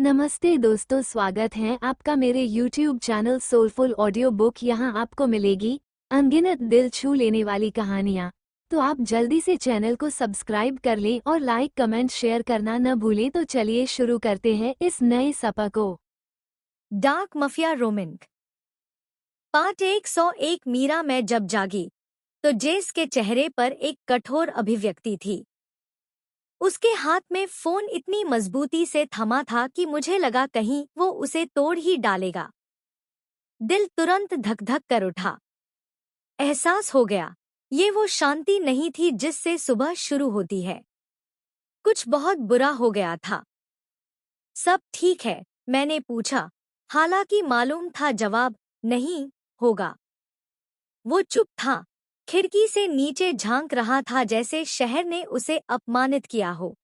नमस्ते दोस्तों, स्वागत है आपका मेरे YouTube channel soulful audio book. यहाँ आपको मिलेगी अनगिनत दिल छू लेने वाली कहानियाँ। तो आप जल्दी से चैनल को सब्सक्राइब कर लें और लाइक कमेंट शेयर करना न भूलें। तो चलिए शुरू करते हैं इस नए सफ़र को। Dark mafia roaming part 101। Meera में जब जागी तो जेस के चेहरे पर एक कठोर अभिव्यक्ति थी। उसके हाथ में फोन इतनी मजबूती से थमा था कि मुझे लगा कहीं वो उसे तोड़ ही डालेगा। दिल तुरंत धक धक कर उठा। एहसास हो गया ये वो शांति नहीं थी जिससे सुबह शुरू होती है। कुछ बहुत बुरा हो गया था। सब ठीक है? मैंने पूछा, हालांकि मालूम था जवाब नहीं होगा। वो चुप था, खिड़की से नीचे झांक रहा था जैसे शहर ने उसे अपमानित किया हो।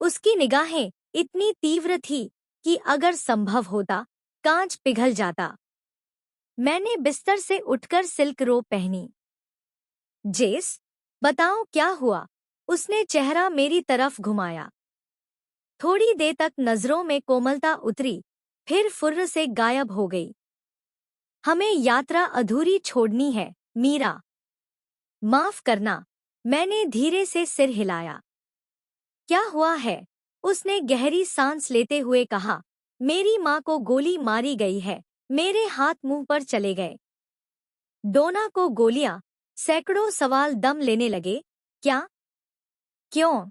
उसकी निगाहें इतनी तीव्र थी कि अगर संभव होता कांच पिघल जाता। मैंने बिस्तर से उठकर सिल्क रोब पहनी। जेस, बताओ क्या हुआ? उसने चेहरा मेरी तरफ घुमाया। थोड़ी देर तक नजरों में कोमलता उतरी, फिर फुर्र से गायब हो गई। हमें यात्रा अधूरी छोड़नी है, मीरा। माफ करना। मैंने धीरे से सिर हिलाया। क्या हुआ है? उसने गहरी सांस लेते हुए कहा, मेरी माँ को गोली मारी गई है। मेरे हाथ मुंह पर चले गए। डोना को गोलियां? सैकड़ों सवाल दम लेने लगे। क्या? क्यों?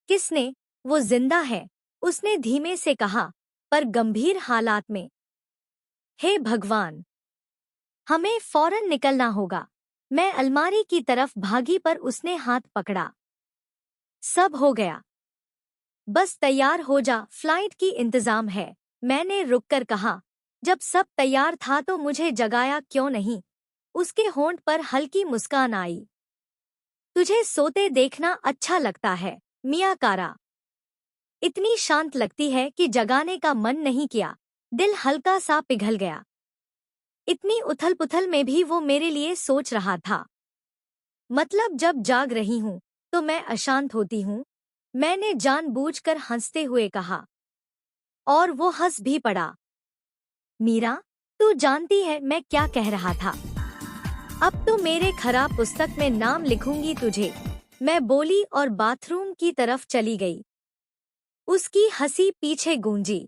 किसने? वो जिंदा है, उसने धीमे से कहा, पर गंभीर हालात में। हे भगवान! हमें फौरन निकलना होगा। मैं अलमारी की तरफ भागी पर उसने हाथ पकड़ा। सब हो गया। बस तैयार हो जा, फ्लाइट की इंतजाम है। मैंने रुककर कहा। जब सब तैयार था तो मुझे जगाया क्यों नहीं? उसके होंठ पर हल्की मुस्कान आई। तुझे सोते देखना अच्छा लगता है, मियाकारा। इतनी शांत लगती है कि जगाने का मन नहीं किया। दिल हल्का सा पिघल गया। इतनी उथल पुथल में भी वो मेरे लिए सोच रहा था। मतलब जब जाग रही हूँ तो मैं अशांत होती हूँ? मैंने जानबूझकर हंसते हुए कहा। और वो हंस भी पड़ा। मीरा, तू जानती है मैं क्या कह रहा था? अब तो मेरे खराब पुस्तक में नाम लिखूंगी तुझे, मैं बोली और बाथरूम की तरफ चली गई। उसकी हंसी पीछे गूंजी।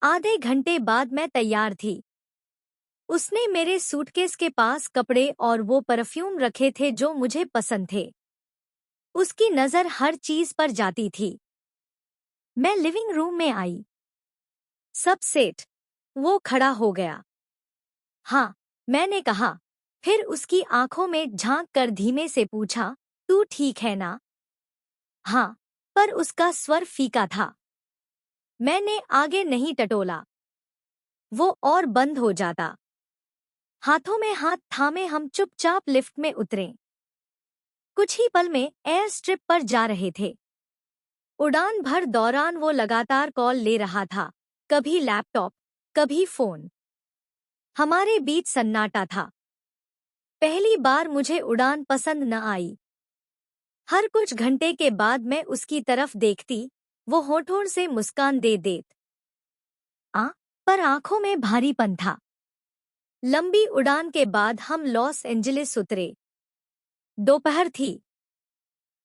आधे घंटे बाद मैं तैयार थी। उसने मेरे सूटकेस के पास कपड़े और वो परफ्यूम रखे थे जो मुझे पसंद थे। उसकी नजर हर चीज पर जाती थी। मैं लिविंग रूम में आई। सब सेट। वो खड़ा हो गया। हाँ, मैंने कहा। फिर उसकी आंखों में झांक कर धीमे से पूछा, तू ठीक है ना? हाँ, पर उसका स्वर फीका था। मैंने आगे नहीं टटोला। वो और बंद हो जाता। हाथों में हाथ थामे हम चुपचाप लिफ्ट में उतरे। कुछ ही पल में एयर स्ट्रिप पर जा रहे थे। उड़ान भर दौरान वो लगातार कॉल ले रहा था, कभी लैपटॉप, कभी फोन। हमारे बीच सन्नाटा था। पहली बार मुझे उड़ान पसंद न आई। हर कुछ घंटे के बाद मैं उसकी तरफ देखती, वो होठों से मुस्कान दे देत। पर आंखों में भारीपन था। लंबी उड़ान के बाद हम लॉस एंजलिस उतरे। दोपहर थी।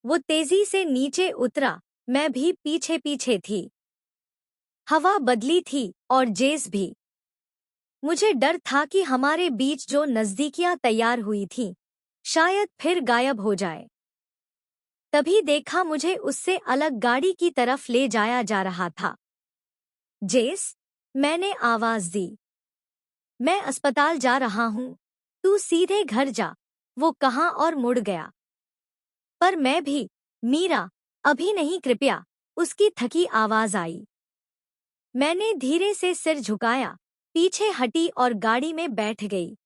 वो तेजी से नीचे उतरा, मैं भी पीछे पीछे थी। हवा बदली थी और जेस भी। मुझे डर था कि हमारे बीच जो नजदीकियां तैयार हुई थीं, शायद फिर गायब हो जाए। तभी देखा मुझे उससे अलग गाड़ी की तरफ ले जाया जा रहा था। जेस, मैंने आवाज दी। मैं अस्पताल जा रहा हूँ, तू सीधे घर जा। वो कहा और मुड़ गया। पर मैं भी, मीरा, अभी नहीं, कृपया। उसकी थकी आवाज आई। मैंने धीरे से सिर झुकाया, पीछे हटी और गाड़ी में बैठ गई।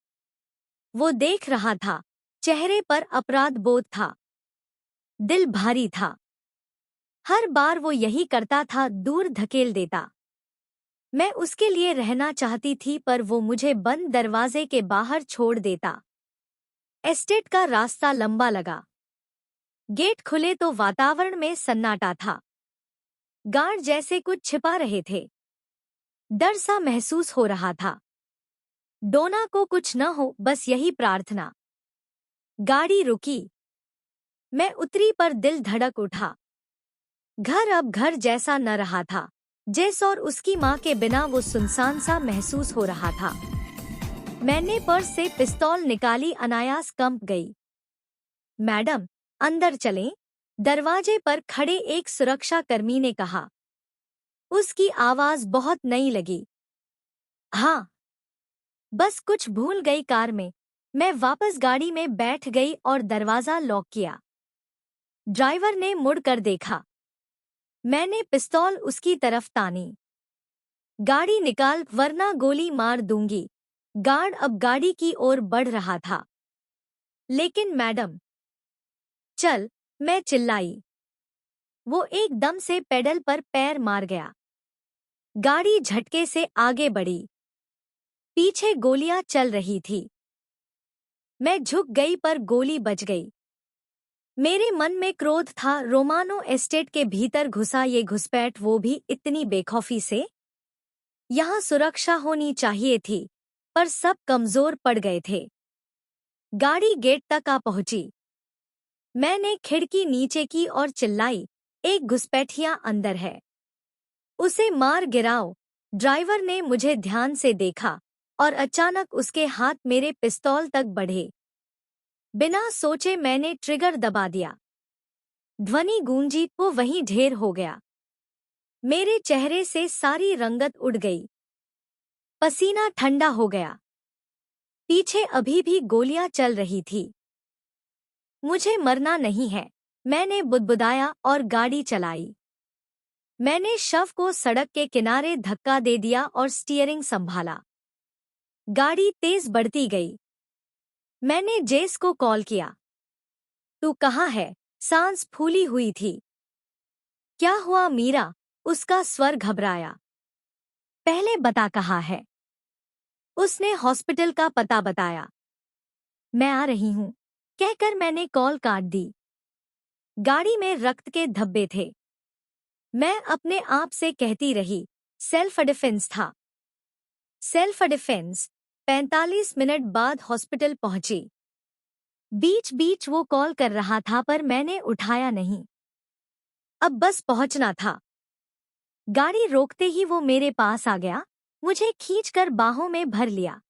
वो देख रहा था, चेहरे पर अपराध बोध था। दिल भारी था। हर बार वो यही करता था, दूर धकेल देता। मैं उसके लिए रहना चाहती थी पर वो मुझे बंद दरवाजे के बाहर छोड़ देता। एस्टेट का रास्ता लंबा लगा। गेट खुले तो वातावरण में सन्नाटा था। गार्ड जैसे कुछ छिपा रहे थे। डर सा महसूस हो रहा था। डोना को कुछ न हो, बस यही प्रार्थना। गाड़ी रुकी। मैं उतरी पर दिल धड़क उठा। घर अब घर जैसा न रहा था। जेस और उसकी माँ के बिना वो सुनसान सा महसूस हो रहा था। मैंने पर्स से पिस्तौल निकाली, अनायास कंप गई। मैडम, अंदर चलें? दरवाजे पर खड़े एक सुरक्षा कर्मी ने कहा। उसकी आवाज बहुत नई लगी। हाँ। बस कुछ भूल गई कार में। मैं वापस गाड़ी में बैठ गई और दरवाजा लॉक किया। ड्राइवर ने मुड़कर देखा। मैंने पिस्तौल उसकी तरफ तानी। गाड़ी निकाल वरना गोली मार दूंगी। गार्ड अब गाड़ी की ओर बढ़ रहा था। लेकिन मैडम। चल, मैं चिल्लाई। वो एकदम से पेडल पर पैर मार गया। गाड़ी झटके से आगे बढ़ी। पीछे गोलियां चल रही थी। मैं झुक गई पर गोली बच गई। मेरे मन में क्रोध था। रोमानो एस्टेट के भीतर घुसा ये घुसपैठ, वो भी इतनी बेखौफी से। यहाँ सुरक्षा होनी चाहिए थी, पर सब कमजोर पड़ गए थे। गाड़ी गेट तक आ पहुंची। मैंने खिड़की नीचे की और चिल्लाई, एक घुसपैठिया अंदर है, उसे मार गिराओ। ड्राइवर ने मुझे ध्यान से देखा और अचानक उसके हाथ मेरे पिस्तौल तक बढ़े। बिना सोचे मैंने ट्रिगर दबा दिया। ध्वनि गूंजी, वो वहीं ढेर हो गया। मेरे चेहरे से सारी रंगत उड़ गई। पसीना ठंडा हो गया। पीछे अभी भी गोलियां चल रही थी। मुझे मरना नहीं है, मैंने बुदबुदाया और गाड़ी चलाई। मैंने शव को सड़क के किनारे धक्का दे दिया और स्टीयरिंग संभाला। गाड़ी तेज बढ़ती गई। मैंने जेस को कॉल किया। तू कहाँ है? सांस फूली हुई थी। क्या हुआ मीरा? उसका स्वर घबराया। पहले बता कहाँ है। उसने हॉस्पिटल का पता बताया। मैं आ रही हूं कहकर मैंने कॉल काट दी। गाड़ी में रक्त के धब्बे थे। मैं अपने आप से कहती रही, सेल्फ डिफेंस था। Self defence. 45 मिनट बाद हॉस्पिटल पहुंची। बीच बीच वो कॉल कर रहा था पर मैंने उठाया नहीं। अब बस पहुंचना था। गाड़ी रोकते ही वो मेरे पास आ गया, मुझे खींचकर बाहों में भर लिया।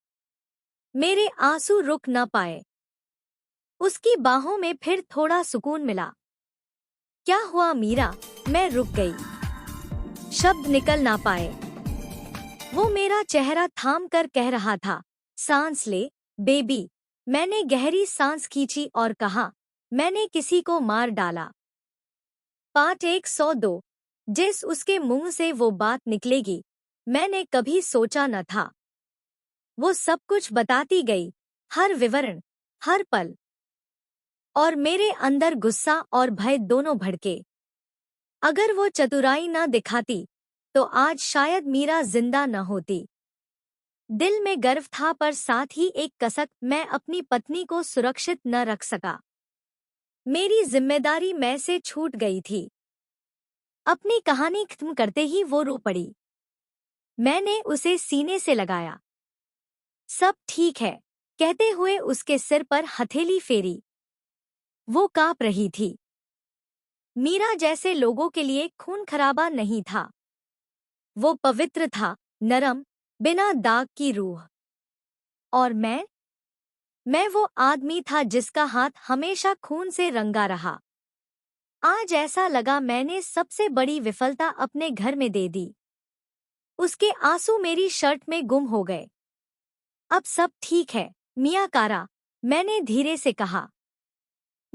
मेरे आंसू रुक न पाए। उसकी बाहों में फिर थोड़ा सुकून मिला। क्या हुआ मीरा? मैं रुक गई। शब्द निकल ना पाए। वो मेरा चेहरा थाम कर कह रहा था, सांस ले बेबी। मैंने गहरी सांस खींची और कहा, मैंने किसी को मार डाला। पार्ट 102। जिस उसके मुंह से वो बात निकलेगी, मैंने कभी सोचा न था। वो सब कुछ बताती गई, हर विवरण, हर पल। और मेरे अंदर गुस्सा और भय दोनों भड़के। अगर वो चतुराई न दिखाती, तो आज शायद मीरा जिंदा न होती। दिल में गर्व था पर साथ ही एक कसक, मैं अपनी पत्नी को सुरक्षित न रख सका। मेरी जिम्मेदारी मैं से छूट गई थी। अपनी कहानी खत्म करते ही वो रो पड़ी। मैंने उसे सीने से लगाया। सब ठीक है कहते हुए उसके सिर पर हथेली फेरी। वो कांप रही थी। मीरा जैसे लोगों के लिए खून खराबा नहीं था। वो पवित्र था, नरम, बिना दाग की रूह। और मैं वो आदमी था जिसका हाथ हमेशा खून से रंगा रहा। आज ऐसा लगा मैंने सबसे बड़ी विफलता अपने घर में दे दी। उसके आंसू मेरी शर्ट में गुम हो गए। अब सब ठीक है मियाँ कारा, मैंने धीरे से कहा।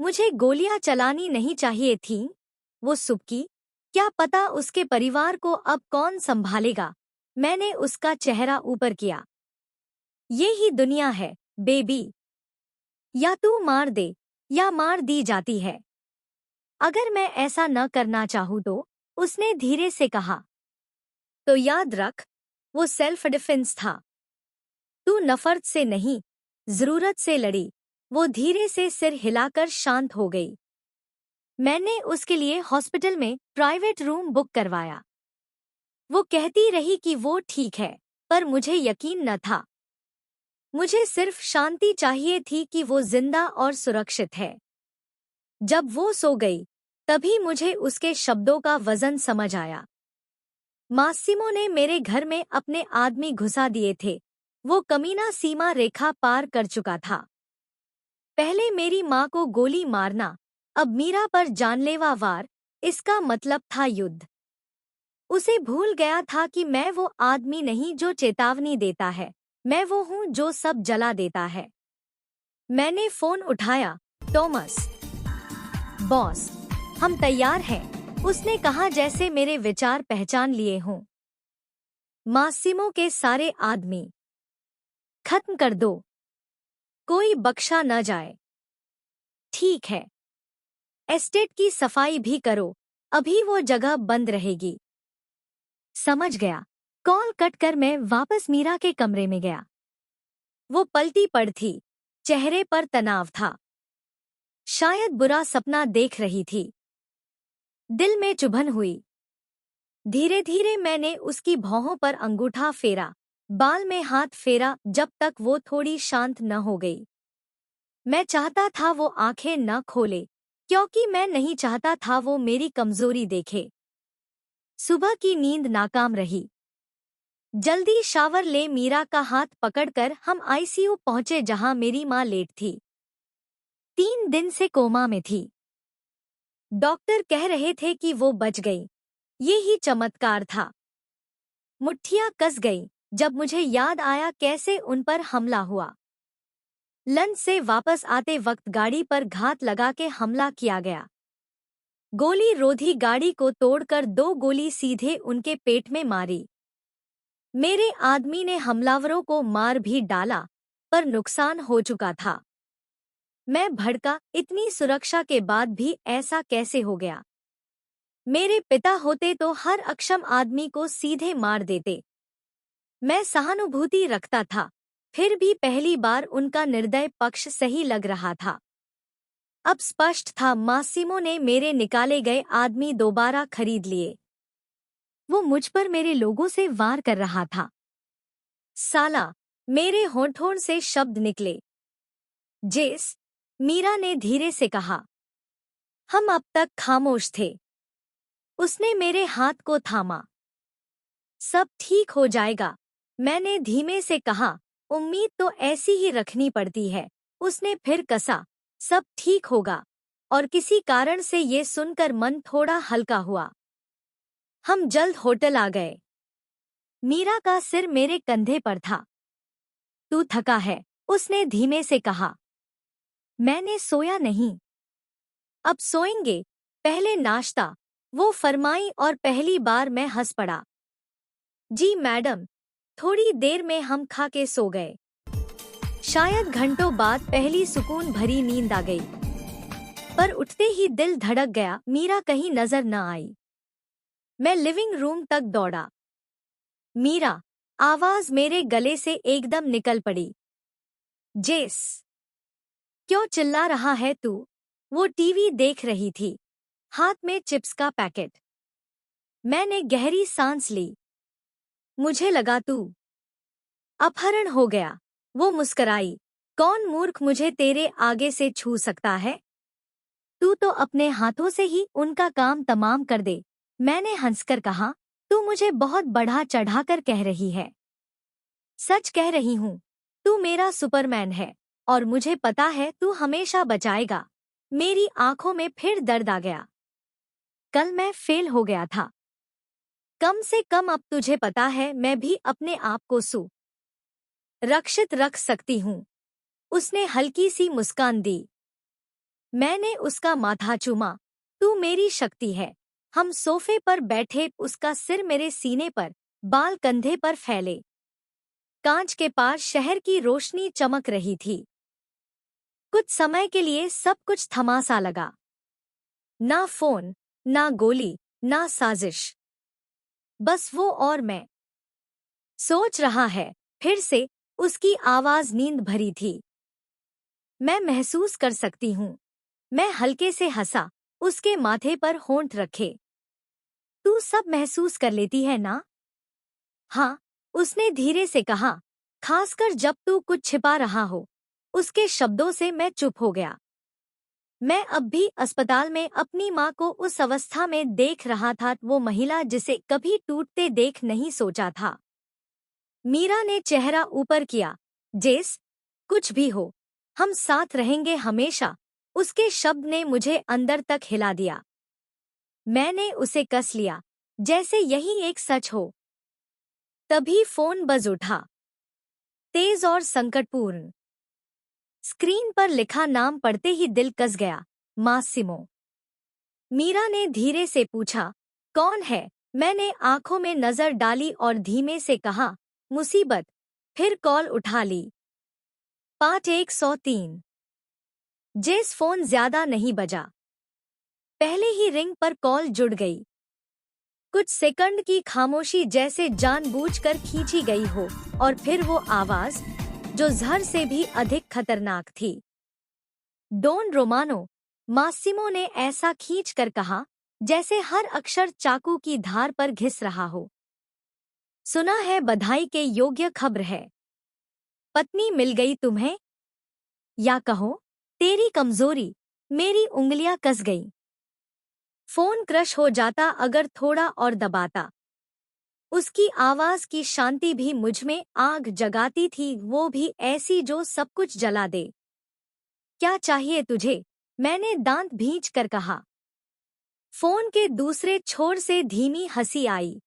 मुझे गोलियां चलानी नहीं चाहिए थीं। वो सुबकी, क्या पता उसके परिवार को अब कौन संभालेगा। मैंने उसका चेहरा ऊपर किया। ये ही दुनिया है बेबी। या तू मार दे या मार दी जाती है। अगर मैं ऐसा न करना चाहूँ तो, उसने धीरे से कहा। तो याद रख, वो सेल्फ डिफेंस था। तू नफरत से नहीं, जरूरत से लड़ी। वो धीरे से सिर हिलाकर शांत हो गई। मैंने उसके लिए हॉस्पिटल में प्राइवेट रूम बुक करवाया। वो कहती रही कि वो ठीक है, पर मुझे यकीन न था। मुझे सिर्फ शांति चाहिए थी कि वो जिंदा और सुरक्षित है। जब वो सो गई, तभी मुझे उसके शब्दों का वजन समझ आया। मासिमो ने मेरे घर में अपने आदमी घुसा दिए थे। वो कमीना सीमा रेखा पार कर चुका था। पहले मेरी माँ को गोली मारना, अब मीरा पर जानलेवा वार, इसका मतलब था युद्ध। उसे भूल गया था कि मैं वो आदमी नहीं जो चेतावनी देता है, मैं वो हूँ जो सब जला देता है। मैंने फोन उठाया। टॉमस। बॉस, हम तैयार हैं, उसने कहा जैसे मेरे विचार पहचान लिए हों। मासिमो के सारे आदमी खत्म कर दो, कोई बख्शा न जाए। ठीक है। एस्टेट की सफाई भी करो, अभी वो जगह बंद रहेगी। समझ गया। कॉल कट कर मैं वापस मीरा के कमरे में गया। वो पलटी पड़ थी, चेहरे पर तनाव था। शायद बुरा सपना देख रही थी। दिल में चुभन हुई। धीरे धीरे मैंने उसकी भौहों पर अंगूठा फेरा, बाल में हाथ फेरा, जब तक वो थोड़ी शांत न हो गई। मैं चाहता था वो आंखें न खोले, क्योंकि मैं नहीं चाहता था वो मेरी कमजोरी देखे। सुबह की नींद नाकाम रही। जल्दी शावर ले, मीरा का हाथ पकड़कर हम आईसीयू पहुंचे जहां मेरी मां लेट थी। 3 दिन से कोमा में थी। डॉक्टर कह रहे थे कि वो बच गई। ये ही चमत्कार था। मुट्ठियां कस गई जब मुझे याद आया कैसे उन पर हमला हुआ। लंच से वापस आते वक्त गाड़ी पर घात लगा के हमला किया गया। गोली रोधी गाड़ी को तोड़कर 2 गोली सीधे उनके पेट में मारी। मेरे आदमी ने हमलावरों को मार भी डाला, पर नुकसान हो चुका था। मैं भड़का, इतनी सुरक्षा के बाद भी ऐसा कैसे हो गया? मेरे पिता होते तो हर अक्षम आदमी को सीधे मार देते। मैं सहानुभूति रखता था, फिर भी पहली बार उनका निर्दय पक्ष सही लग रहा था। अब स्पष्ट था, मासिमो ने मेरे निकाले गए आदमी दोबारा खरीद लिए। वो मुझ पर मेरे लोगों से वार कर रहा था। साला, मेरे होंठों से शब्द निकले। जेस, मीरा ने धीरे से कहा। हम अब तक खामोश थे। उसने मेरे हाथ को थामा। सब ठीक हो जाएगा, मैंने धीमे से कहा। उम्मीद तो ऐसी ही रखनी पड़ती है। उसने फिर कसा, सब ठीक होगा, और किसी कारण से ये सुनकर मन थोड़ा हल्का हुआ। हम जल्द होटल आ गए। मीरा का सिर मेरे कंधे पर था। तू थका है, उसने धीमे से कहा। मैंने सोया नहीं। अब सोएंगे, पहले नाश्ता, वो फरमाई, और पहली बार मैं हंस पड़ा। जी मैडम। थोड़ी देर में हम खा के सो गए। शायद घंटों बाद पहली सुकून भरी नींद आ गई, पर उठते ही दिल धड़क गया। मीरा कहीं नजर न आई। मैं लिविंग रूम तक दौड़ा। मीरा, आवाज मेरे गले से एकदम निकल पड़ी। जेस, क्यों चिल्ला रहा है तू? वो टीवी देख रही थी, हाथ में चिप्स का पैकेट। मैंने गहरी सांस ली। मुझे लगा तू अपहरण हो गया। वो मुस्कराई। कौन मूर्ख मुझे तेरे आगे से छू सकता है? तू तो अपने हाथों से ही उनका काम तमाम कर दे। मैंने हंसकर कहा। तू मुझे बहुत बढ़ा चढ़ाकर कह रही है। सच कह रही हूँ, तू मेरा सुपरमैन है, और मुझे पता है तू हमेशा बचाएगा। मेरी आंखों में फिर दर्द आ गया। कल मैं फेल हो गया था। कम से कम अब तुझे पता है मैं भी अपने आप को सुरक्षित रख सकती हूँ। उसने हल्की सी मुस्कान दी। मैंने उसका माथा चूमा। तू मेरी शक्ति है। हम सोफे पर बैठे, उसका सिर मेरे सीने पर, बाल कंधे पर फैले। कांच के पार शहर की रोशनी चमक रही थी। कुछ समय के लिए सब कुछ थमा सा लगा। ना फोन, ना गोली, ना साजिश, बस वो और मैं। सोच रहा है, फिर से उसकी आवाज नींद भरी थी। मैं महसूस कर सकती हूँ। मैं हल्के से हंसा। उसके माथे पर होंठ रखे। तू सब महसूस कर लेती है ना? हाँ, उसने धीरे से कहा, खासकर जब तू कुछ छिपा रहा हो। उसके शब्दों से मैं चुप हो गया। मैं अब भी अस्पताल में अपनी माँ को उस अवस्था में देख रहा था, वो महिला जिसे कभी टूटते देख नहीं सोचा था। मीरा ने चेहरा ऊपर किया। जेस, कुछ भी हो, हम साथ रहेंगे हमेशा। उसके शब्द ने मुझे अंदर तक हिला दिया। मैंने उसे कस लिया, जैसे यही एक सच हो। तभी फोन बज उठा, तेज और संकटपूर्ण। स्क्रीन पर लिखा नाम पढ़ते ही दिल कस गया, मासिमो। मीरा ने धीरे से पूछा, कौन है? मैंने आंखों में नजर डाली और धीमे से कहा, मुसीबत। फिर कॉल उठा ली। पार्ट 103। जेस फोन ज्यादा नहीं बजा। पहले ही रिंग पर कॉल जुड़ गई। कुछ सेकंड की खामोशी जैसे जानबूझकर खींची गई हो, और फिर वो आवाज, जो जहर से भी अधिक खतरनाक थी। डॉन रोमानो, मासिमो ने ऐसा खींच कर कहा, जैसे हर अक्षर चाकू की धार पर घिस रहा हो। सुना है बधाई के योग्य खबर है। पत्नी मिल गई तुम्हें? या कहो, तेरी कमजोरी। मेरी उंगलियां कस गईं। फोन क्रश हो जाता अगर थोड़ा और दबाता। उसकी आवाज की शांति भी मुझ में आग जगाती थी, वो भी ऐसी जो सब कुछ जला दे। क्या चाहिए तुझे? मैंने दांत भींच कर कहा। फोन के दूसरे छोर से धीमी हंसी आई।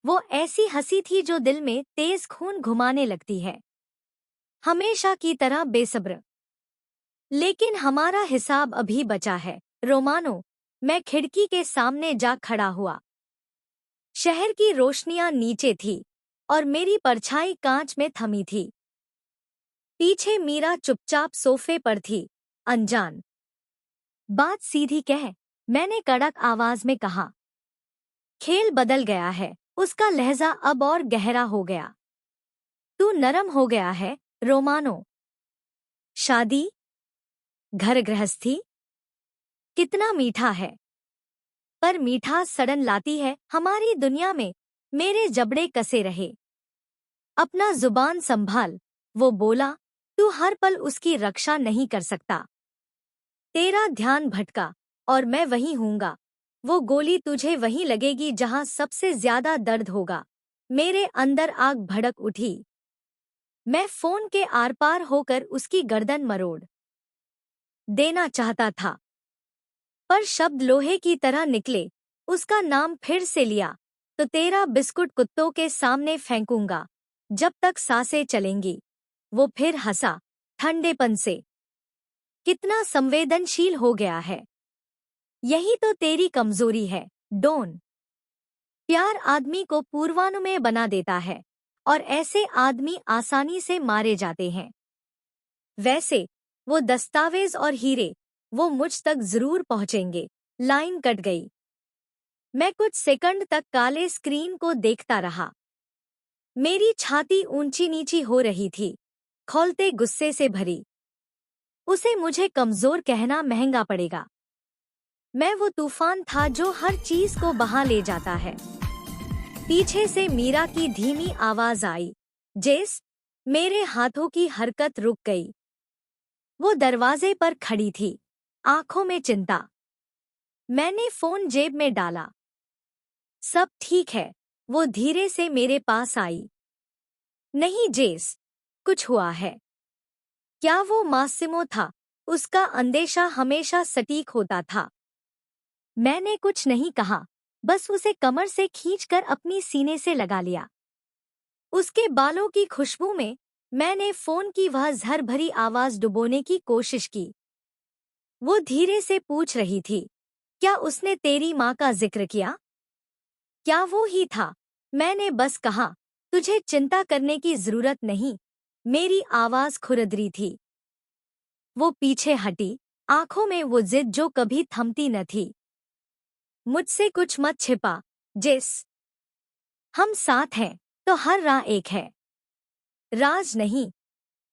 वो ऐसी हंसी थी जो दिल में तेज खून घुमाने लगती है। हमेशा की तरह बेसब्र। लेकिन हमारा हिसाब अभी बचा है, रोमानो। मैं खिड़की के सामने जा खड़ा हुआ। शहर की रोशनियां नीचे थी और मेरी परछाई कांच में थमी थी। पीछे मीरा चुपचाप सोफे पर थी, अनजान। बात सीधी कह, मैंने कड़क आवाज में कहा। खेल बदल गया है। उसका लहजा अब और गहरा हो गया। तू नरम हो गया है, रोमानो। शादी, घर गृहस्थी, कितना मीठा है। पर मीठा सड़न लाती है हमारी दुनिया में। मेरे जबड़े कसे रहे। अपना जुबान संभाल, वो बोला। तू हर पल उसकी रक्षा नहीं कर सकता। तेरा ध्यान भटका और मैं वहीं हूँगा। वो गोली तुझे वहीं लगेगी जहां सबसे ज्यादा दर्द होगा। मेरे अंदर आग भड़क उठी। मैं फोन के आर पार होकर उसकी गर्दन मरोड़ देना चाहता था, पर शब्द लोहे की तरह निकले। उसका नाम फिर से लिया, तो तेरा बिस्कुट कुत्तों के सामने फेंकूंगा जब तक सांसें चलेंगी। वो फिर हंसा, ठंडेपन से। कितना संवेदनशील हो गया है। यही तो तेरी कमजोरी है, डॉन। प्यार आदमी को पूर्वानुमेय बना देता है, और ऐसे आदमी आसानी से मारे जाते हैं। वैसे वो दस्तावेज और हीरे, वो मुझ तक जरूर पहुंचेंगे। लाइन कट गई। मैं कुछ सेकंड तक काले स्क्रीन को देखता रहा। मेरी छाती ऊंची नीची हो रही थी, खौलते गुस्से से भरी। उसे मुझे कमजोर कहना महंगा पड़ेगा। मैं वो तूफान था जो हर चीज को बहा ले जाता है। पीछे से मीरा की धीमी आवाज आई, जेस। मेरे हाथों की हरकत रुक गई। वो दरवाजे पर खड़ी थी, आंखों में चिंता। मैंने फोन जेब में डाला। सब ठीक है, वो धीरे से मेरे पास आई। नहीं जेस, कुछ हुआ है। क्या वो मासिमो था? उसका अंदेशा हमेशा सटीक होता था। मैंने कुछ नहीं कहा, बस उसे कमर से खींचकर अपनी सीने से लगा लिया। उसके बालों की खुशबू में मैंने फोन की वह जहर भरी आवाज डुबोने की कोशिश की। वो धीरे से पूछ रही थी, क्या उसने तेरी माँ का जिक्र किया? क्या वो ही था? मैंने बस कहा, तुझे चिंता करने की जरूरत नहीं। मेरी आवाज खुरदरी थी। वो पीछे हटी, आंखों में वो जिद जो कभी थमती न थी। मुझसे कुछ मत छिपा, जेस। हम साथ हैं, तो हर राह एक है। राज नहीं।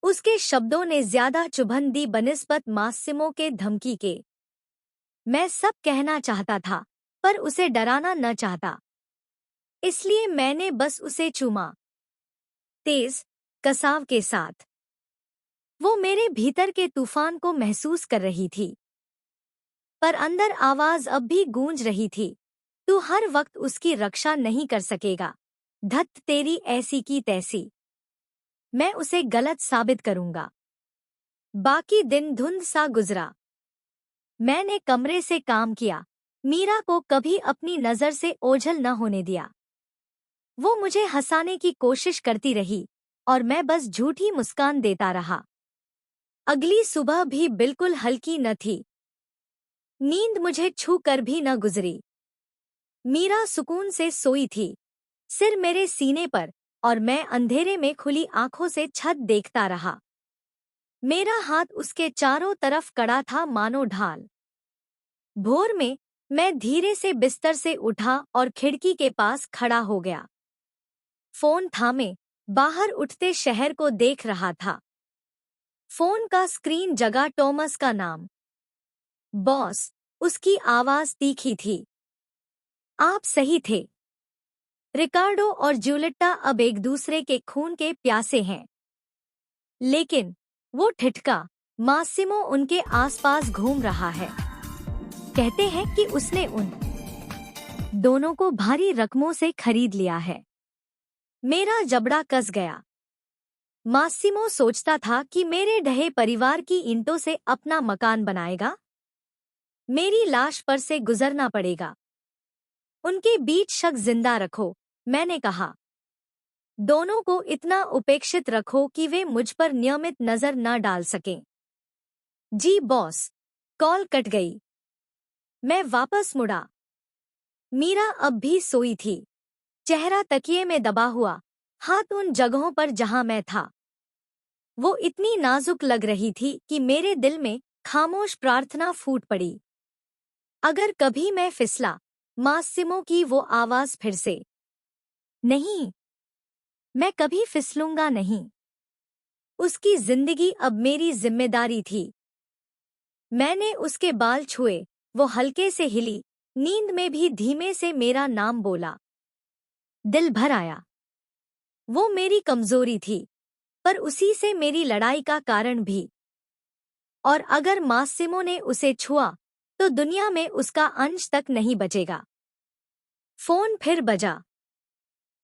उसके शब्दों ने ज्यादा चुभन दी बनिस्बत मासिमो के धमकी के। मैं सब कहना चाहता था, पर उसे डराना न चाहता। इसलिए मैंने बस उसे चूमा, तेज, कसाव के साथ। वो मेरे भीतर के तूफान को महसूस कर रही थी, पर अंदर आवाज अब भी गूंज रही थी, तू हर वक्त उसकी रक्षा नहीं कर सकेगा। धत तेरी ऐसी की तैसी। मैं उसे गलत साबित करूंगा। बाकी दिन धुंध सा गुजरा। मैंने कमरे से काम किया, मीरा को कभी अपनी नजर से ओझल न होने दिया। वो मुझे हंसाने की कोशिश करती रही और मैं बस झूठी मुस्कान देता रहा। अगली सुबह भी बिल्कुल हल्की न थी। नींद मुझे छू कर भी न गुजरी। मीरा सुकून से सोई थी, सिर मेरे सीने पर, और मैं अंधेरे में खुली आंखों से छत देखता रहा। मेरा हाथ उसके चारों तरफ कड़ा था मानो ढाल। भोर में मैं धीरे से बिस्तर से उठा और खिड़की के पास खड़ा हो गया। फोन थामे बाहर उठते शहर को देख रहा था। फोन का स्क्रीन जगा टॉमस का नाम। बॉस, उसकी आवाज तीखी थी। आप सही थे। रिकार्डो और जूलिट्टा अब एक दूसरे के खून के प्यासे हैं। लेकिन वो ठिठका, मासिमो उनके आसपास घूम रहा है। कहते हैं कि उसने उन दोनों को भारी रकमों से खरीद लिया है। मेरा जबड़ा कस गया। मासिमो सोचता था कि मेरे ढहे परिवार की ईंटों से अपना मकान बनाएगा। मेरी लाश पर से गुजरना पड़ेगा। उनके बीच शक जिंदा रखो, मैंने कहा। दोनों को इतना उपेक्षित रखो कि वे मुझ पर नियमित नजर न डाल सकें। जी बॉस। कॉल कट गई। मैं वापस मुड़ा। मीरा अब भी सोई थी, चेहरा तकिए में दबा हुआ, हाथ उन जगहों पर जहां मैं था। वो इतनी नाजुक लग रही थी कि मेरे दिल में खामोश प्रार्थना फूट पड़ी। अगर कभी मैं फिसला, मासिमो की वो आवाज फिर से। नहीं, मैं कभी फिसलूंगा नहीं। उसकी जिंदगी अब मेरी जिम्मेदारी थी। मैंने उसके बाल छुए, वो हल्के से हिली, नींद में भी धीमे से मेरा नाम बोला। दिल भर आया। वो मेरी कमजोरी थी, पर उसी से मेरी लड़ाई का कारण भी। और अगर मासिमो ने उसे छुआ, तो दुनिया में उसका अंश तक नहीं बचेगा। फोन फिर बजा।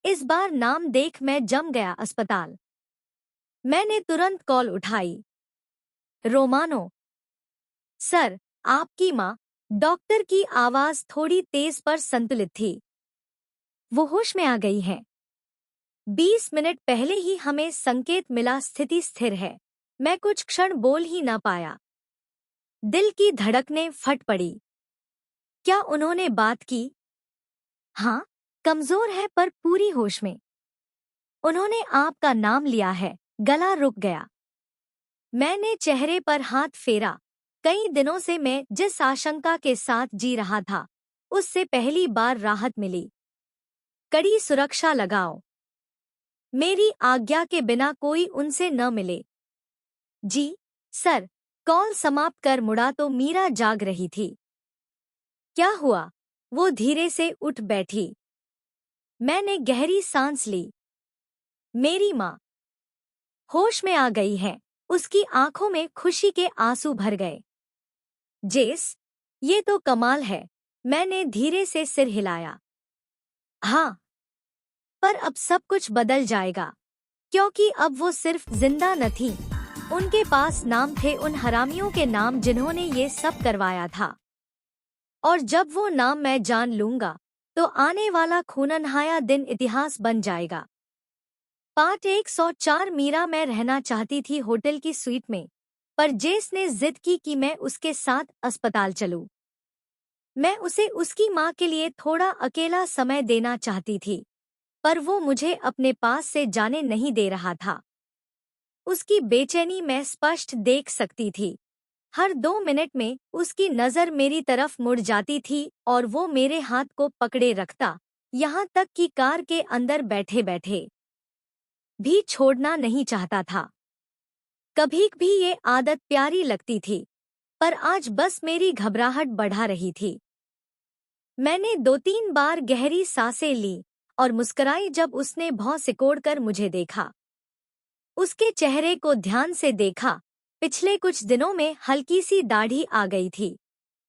इस बार नाम देख मैं जम गया। अस्पताल। मैंने तुरंत कॉल उठाई। रोमानो। सर, आपकी माँ। डॉक्टर की आवाज थोड़ी तेज पर संतुलित थी। वो होश में आ गई है। 20 मिनट पहले ही हमें संकेत मिला स्थिति स्थिर है। मैं कुछ क्षण बोल ही ना पाया। दिल की धड़कनें फट पड़ी। क्या उन्होंने बात की? हाँ, कमजोर है पर पूरी होश में। उन्होंने आपका नाम लिया है। गला रुक गया। मैंने चेहरे पर हाथ फेरा। कई दिनों से मैं जिस आशंका के साथ जी रहा था, उससे पहली बार राहत मिली। कड़ी सुरक्षा लगाओ। मेरी आज्ञा के बिना कोई उनसे न मिले। जी, सर। कॉल समाप्त कर मुड़ा तो मीरा जाग रही थी। क्या हुआ? वो धीरे से उठ बैठी। मैंने गहरी सांस ली। मेरी माँ होश में आ गई है। उसकी आंखों में खुशी के आंसू भर गए। जेस, ये तो कमाल है। मैंने धीरे से सिर हिलाया। हाँ, पर अब सब कुछ बदल जाएगा, क्योंकि अब वो सिर्फ जिंदा न थी। उनके पास नाम थे, उन हरामियों के नाम जिन्होंने ये सब करवाया था। और जब वो नाम मैं जान लूंगा, तो आने वाला खूननहाया दिन इतिहास बन जाएगा। पार्ट 104। मीरा। मैं रहना चाहती थी होटल की स्वीट में, पर जेस ने जिद की कि मैं उसके साथ अस्पताल चलूं। मैं उसे उसकी माँ के लिए थोड़ा अकेला समय देना चाहती थी, पर वो मुझे अपने पास से जाने नहीं दे रहा था। उसकी बेचैनी मैं स्पष्ट देख सकती थी। हर 2 मिनट में उसकी नज़र मेरी तरफ मुड़ जाती थी और वो मेरे हाथ को पकड़े रखता, यहाँ तक कि कार के अंदर बैठे बैठे भी छोड़ना नहीं चाहता था। कभी भी ये आदत प्यारी लगती थी, पर आज बस मेरी घबराहट बढ़ा रही थी। मैंने 2-3 बार गहरी सांसें ली और मुस्कुराई जब उसने भौं सिकोड़कर मुझे देखा। उसके चेहरे को ध्यान से देखा। पिछले कुछ दिनों में हल्की सी दाढ़ी आ गई थी,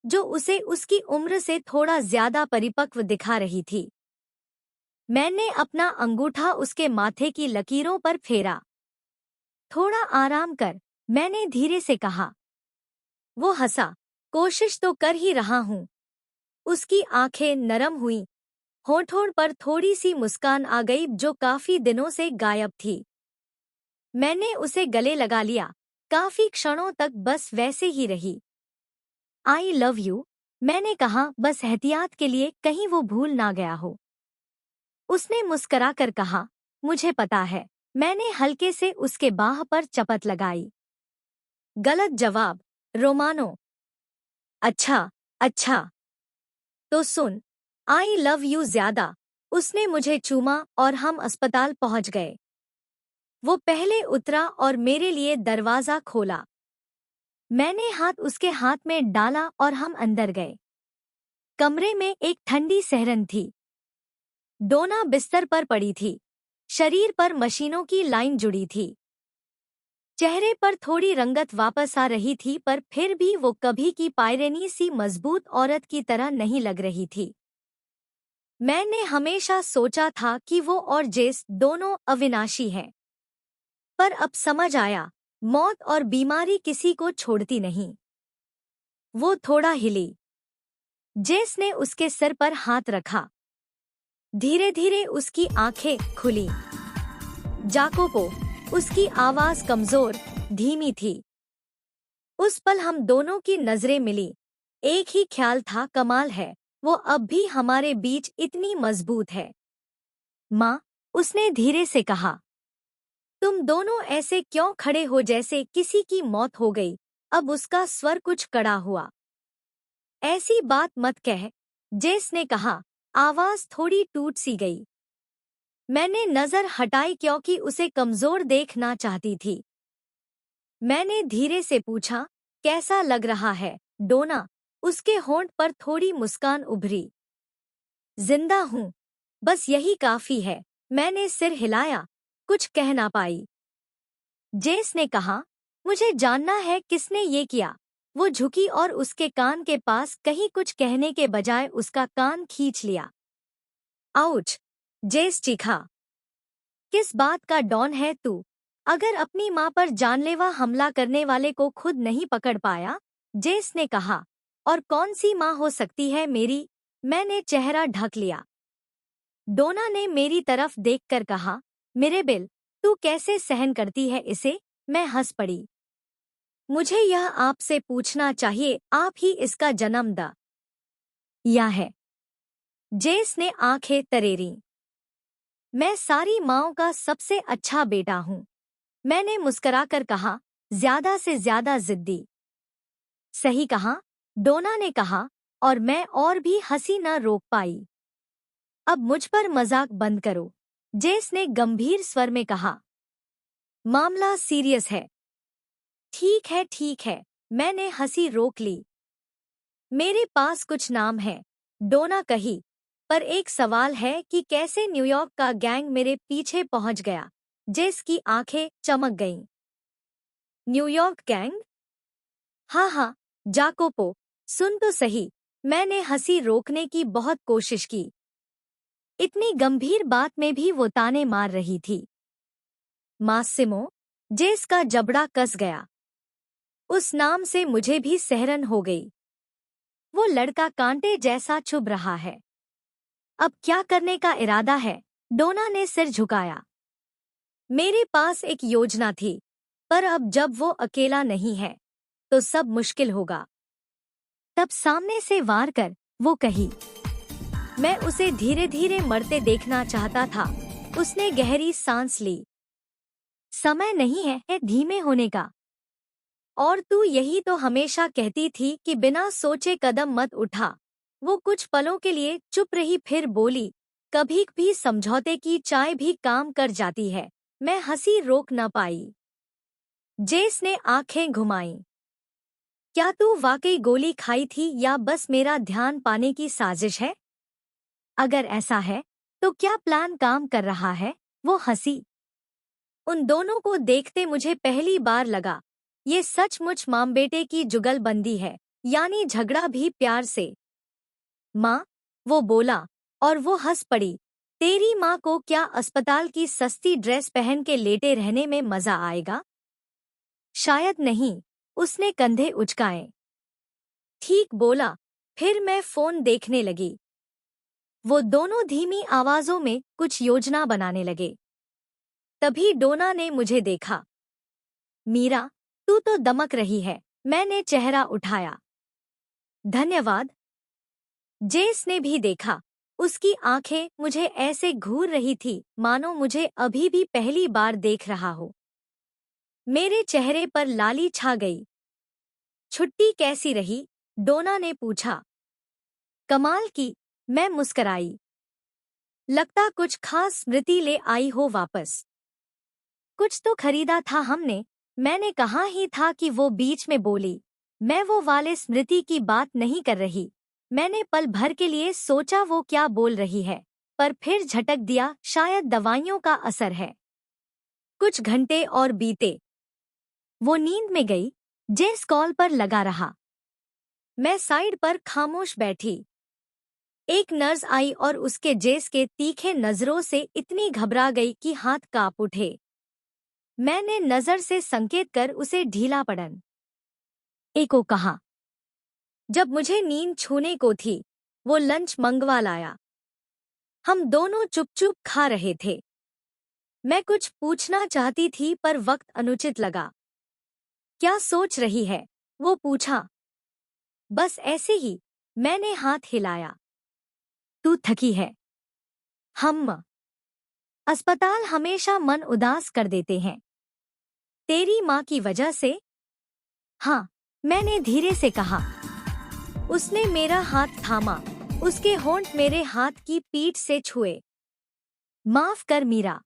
जो उसे उसकी उम्र से थोड़ा ज्यादा परिपक्व दिखा रही थी। मैंने अपना अंगूठा उसके माथे की लकीरों पर फेरा। थोड़ा आराम कर, मैंने धीरे से कहा। वो हंसा। कोशिश तो कर ही रहा हूँ। उसकी आंखें नरम हुईं। होठों पर थोड़ी सी मुस्कान आ गई जो काफी दिनों से गायब थी। मैंने उसे गले लगा लिया। काफी क्षणों तक बस वैसे ही रही। आई लव यू, मैंने कहा, बस एहतियात के लिए, कहीं वो भूल ना गया हो। उसने मुस्कराकर कहा, मुझे पता है। मैंने हल्के से उसके बाह पर चपत लगाई। गलत जवाब, रोमानो। अच्छा, अच्छा। तो सुन, आई लव यू ज्यादा। उसने मुझे चूमा और हम अस्पताल पहुंच गए। वो पहले उतरा और मेरे लिए दरवाजा खोला। मैंने हाथ उसके हाथ में डाला और हम अंदर गए। कमरे में एक ठंडी सहरन थी। डोना बिस्तर पर पड़ी थी। शरीर पर मशीनों की लाइन जुड़ी थी। चेहरे पर थोड़ी रंगत वापस आ रही थी, पर फिर भी वो कभी की पायरेनी सी मजबूत औरत की तरह नहीं लग रही थी। मैंने हमेशा सोचा था कि वो और जेस दोनों अविनाशी हैं, पर अब समझ आया, मौत और बीमारी किसी को छोड़ती नहीं। वो थोड़ा हिली। जेस ने उसके सर पर हाथ रखा। धीरे धीरे उसकी आंखें खुली। जाकोपो, उसकी आवाज कमजोर, धीमी थी। उस पल हम दोनों की नजरें मिली। एक ही ख्याल था, कमाल है, वो अब भी हमारे बीच इतनी मजबूत है। माँ, उसने धीरे से कहा, तुम दोनों ऐसे क्यों खड़े हो जैसे किसी की मौत हो गई? अब उसका स्वर कुछ कड़ा हुआ। ऐसी बात मत कह, जेस ने कहा, आवाज थोड़ी टूट सी गई। मैंने नजर हटाई क्योंकि उसे कमजोर देखना चाहती थी। मैंने धीरे से पूछा, कैसा लग रहा है, डोना? उसके होंठ पर थोड़ी मुस्कान उभरी। जिंदा हूँ, बस यही काफी है। मैंने सिर हिलाया, कुछ कह ना पाई। जेस ने कहा, मुझे जानना है किसने ये किया। वो झुकी और उसके कान के पास कहीं कुछ कहने के बजाय उसका कान खींच लिया। आउच! जेस चीखा। किस बात का डॉन है तू? अगर अपनी माँ पर जानलेवा हमला करने वाले को खुद नहीं पकड़ पाया? जेस ने कहा, और कौन सी माँ हो सकती है मेरी? मैंने चेहरा ढक लिया। डोना ने मेरी तरफ देखकर कहा, मिरेबेल, तू कैसे सहन करती है इसे? मैं हंस पड़ी। मुझे यह आपसे पूछना चाहिए, आप ही इसका जन्म दिया है। जेस ने आंखें तरेरी। मैं सारी माँओं का सबसे अच्छा बेटा हूँ, मैंने मुस्कुराकर कहा, ज्यादा से ज्यादा जिद्दी। सही कहा, डोना ने कहा, और मैं और भी हंसी न रोक पाई। अब मुझ पर मजाक बंद करो, जेस ने गंभीर स्वर में कहा। मामला सीरियस है। ठीक है, मैंने हंसी रोक ली। मेरे पास कुछ नाम है, डोना कही, पर एक सवाल है कि कैसे न्यूयॉर्क का गैंग मेरे पीछे पहुंच गया? जेस की आंखें चमक गईं। New York gang? हाँ, जाकोपो, सुन तो सही। मैंने हंसी रोकने की बहुत कोशिश की। इतनी गंभीर बात में भी वो ताने मार रही थी। मासिमो, जेस का जबड़ा कस गया। उस नाम से मुझे भी सहरन हो गई। वो लड़का कांटे जैसा चुभ रहा है। अब क्या करने का इरादा है? डोना ने सिर झुकाया। मेरे पास एक योजना थी, पर अब जब वो अकेला नहीं है, तो सब मुश्किल होगा। तब सामने से वार कर वो कही। मैं उसे धीरे धीरे मरते देखना चाहता था। उसने गहरी सांस ली। समय नहीं है धीमे होने का। और तू यही तो हमेशा कहती थी कि बिना सोचे कदम मत उठा। वो कुछ पलों के लिए चुप रही, फिर बोली, कभी भी समझौते की चाय भी काम कर जाती है। मैं हंसी रोक न पाई। जेस ने आंखें घुमाईं। क्या तू वाकई गोली खाई थी या बस मेरा ध्यान पाने की साजिश है? अगर ऐसा है, तो क्या प्लान काम कर रहा है? वो हंसी। उन दोनों को देखते मुझे पहली बार लगा, ये सचमुच माँ बेटे की जुगलबंदी है, यानी झगड़ा भी प्यार से। माँ, वो बोला, और वो हंस पड़ी। तेरी माँ को क्या अस्पताल की सस्ती ड्रेस पहन के लेटे रहने में मजा आएगा? शायद नहीं, उसने कंधे उचकाए। ठीक बोला। फिर मैं फोन देखने लगी। वो दोनों धीमी आवाजों में कुछ योजना बनाने लगे। तभी डोना ने मुझे देखा। मीरा, तू तो दमक रही है। मैंने चेहरा उठाया। धन्यवाद। जेस ने भी देखा। उसकी आंखें मुझे ऐसे घूर रही थी मानो मुझे अभी भी पहली बार देख रहा हो। मेरे चेहरे पर लाली छा गई। छुट्टी कैसी रही? डोना ने पूछा। कमाल की, मैं मुस्कराई। लगता कुछ खास स्मृति ले आई हो वापस। कुछ तो खरीदा था हमने। मैंने कहा ही था कि वो बीच में बोली। मैं वो वाले स्मृति की बात नहीं कर रही। मैंने पल भर के लिए सोचा वो क्या बोल रही है, पर फिर झटक दिया, शायद दवाइयों का असर है। कुछ घंटे और बीते। वो नींद में गई। जेस कॉल पर लगा रहा। मैं साइड पर खामोश बैठी। एक नर्स आई और उसके जेस के तीखे नजरों से इतनी घबरा गई कि हाथ कांप उठे। मैंने नजर से संकेत कर उसे ढीला पड़न एको कहा। जब मुझे नींद छूने को थी, वो लंच मंगवा लाया। हम दोनों चुप-चुप खा रहे थे। मैं कुछ पूछना चाहती थी पर वक्त अनुचित लगा। क्या सोच रही है? वो पूछा। बस ऐसे ही, मैंने हाथ हिलाया। तू थकी है। हम अस्पताल हमेशा मन उदास कर देते हैं। तेरी माँ की वजह से? हाँ, मैंने धीरे से कहा। उसने मेरा हाथ थामा। उसके होंठ मेरे हाथ की पीठ से छुए। माफ कर मीरा।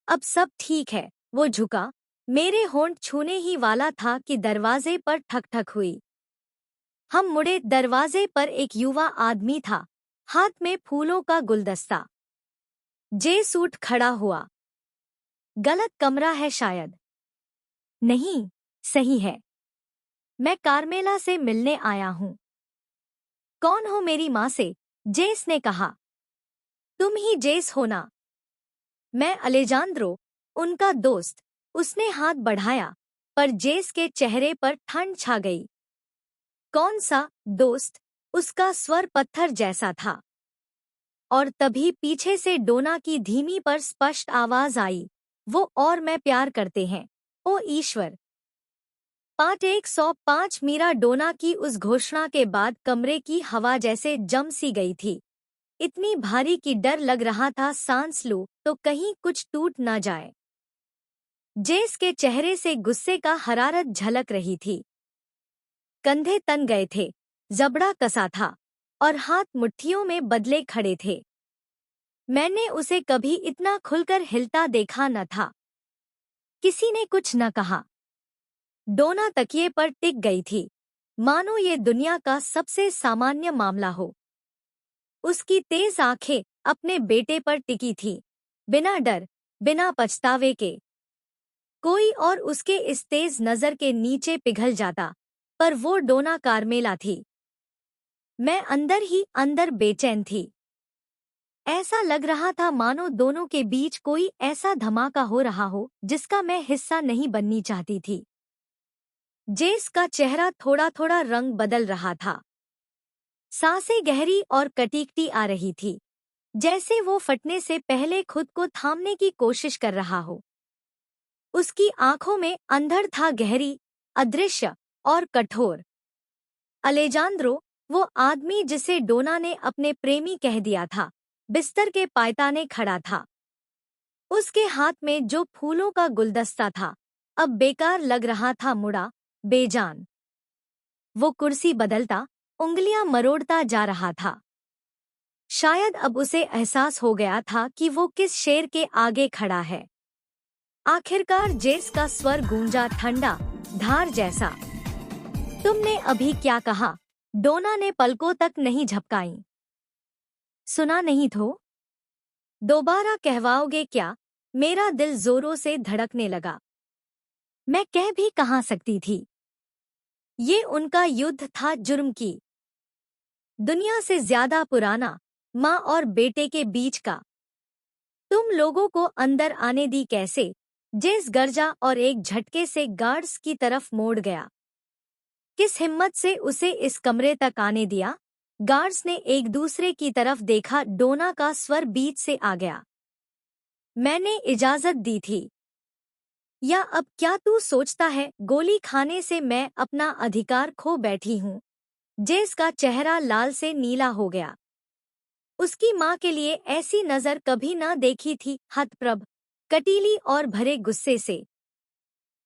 अब सब ठीक है। वो झुका। मेरे होंठ छूने ही वाला था कि दरवाजे पर ठक ठक हुई। हम मुड़े। दरवाजे पर एक युवा आदमी था, हाथ में फूलों का गुलदस्ता। जेस उठ खड़ा हुआ। गलत कमरा है शायद। नहीं, सही है। मैं कार्मेला से मिलने आया हूँ। कौन हो? मेरी माँ से, जेस ने कहा। तुम ही जेस हो ना? मैं अलेजांद्रो, उनका दोस्त। उसने हाथ बढ़ाया, पर जेस के चेहरे पर ठंड छा गई। कौन सा दोस्त? उसका स्वर पत्थर जैसा था। और तभी पीछे से डोना की धीमी पर स्पष्ट आवाज आई। वो और मैं प्यार करते हैं। ओ ईश्वर। पार्ट 105। मीरा। डोना की उस घोषणा के बाद कमरे की हवा जैसे जम सी गई थी। इतनी भारी कि डर लग रहा था सांस लूं तो कहीं कुछ टूट न जाए। जेस के चेहरे से गुस्से का हरारत झलक रही थी। कंधे तन गए थे, जबड़ा कसा था, और हाथ मुट्ठियों में बदले खड़े थे। मैंने उसे कभी इतना खुलकर हिलता देखा न था। किसी ने कुछ न कहा। डोना तकिए पर टिक गई थी, मानो ये दुनिया का सबसे सामान्य मामला हो। उसकी तेज आंखें अपने बेटे पर टिकी थी, बिना डर, बिना पछतावे के। कोई और उसके इस तेज नजर के नीचे पिघल जाता, पर वो डोना कार्मेला थी। मैं अंदर ही अंदर बेचैन थी। ऐसा लग रहा था मानो दोनों के बीच कोई ऐसा धमाका हो रहा हो जिसका मैं हिस्सा नहीं बननी चाहती थी। जेस का चेहरा थोड़ा थोड़ा रंग बदल रहा था। सांसें गहरी और कटीकटी आ रही थी, जैसे वो फटने से पहले खुद को थामने की कोशिश कर रहा हो। उसकी आंखों में अंधड़ था, गहरी, अदृश्य और कठोर। अलेजांद्रो, वो आदमी जिसे डोना ने अपने प्रेमी कह दिया था, बिस्तर के पायताने खड़ा था। उसके हाथ में जो फूलों का गुलदस्ता था, अब बेकार लग रहा था, मुड़ा, बेजान। वो कुर्सी बदलता, उंगलियां मरोड़ता जा रहा था। शायद अब उसे एहसास हो गया था कि वो किस शेर के आगे खड़ा है। आखिरकार जेस का स्वर गूंजा, ठंडा, धार जैसा। तुमने अभी क्या कहा? डोना ने पलकों तक नहीं झपकाई। सुना नहीं तो? दोबारा कहवाओगे क्या? मेरा दिल जोरों से धड़कने लगा। मैं कह भी कहाँ सकती थी। ये उनका युद्ध था जुर्म की। दुनिया से ज्यादा पुराना, माँ और बेटे के बीच का। तुम लोगों को अंदर आने दी कैसे? जेस गर्जा और एक झटके से गार्ड्स की तरफ मोड़ गया। किस हिम्मत से उसे इस कमरे तक आने दिया? गार्ड्स ने एक दूसरे की तरफ देखा। डोना का स्वर बीच से आ गया। मैंने इजाजत दी थी। या अब क्या तू सोचता है गोली खाने से मैं अपना अधिकार खो बैठी हूँ? जेस का चेहरा लाल से नीला हो गया। उसकी माँ के लिए ऐसी नजर कभी न देखी थी। हतप्रभ, कटीली और भरे गुस्से से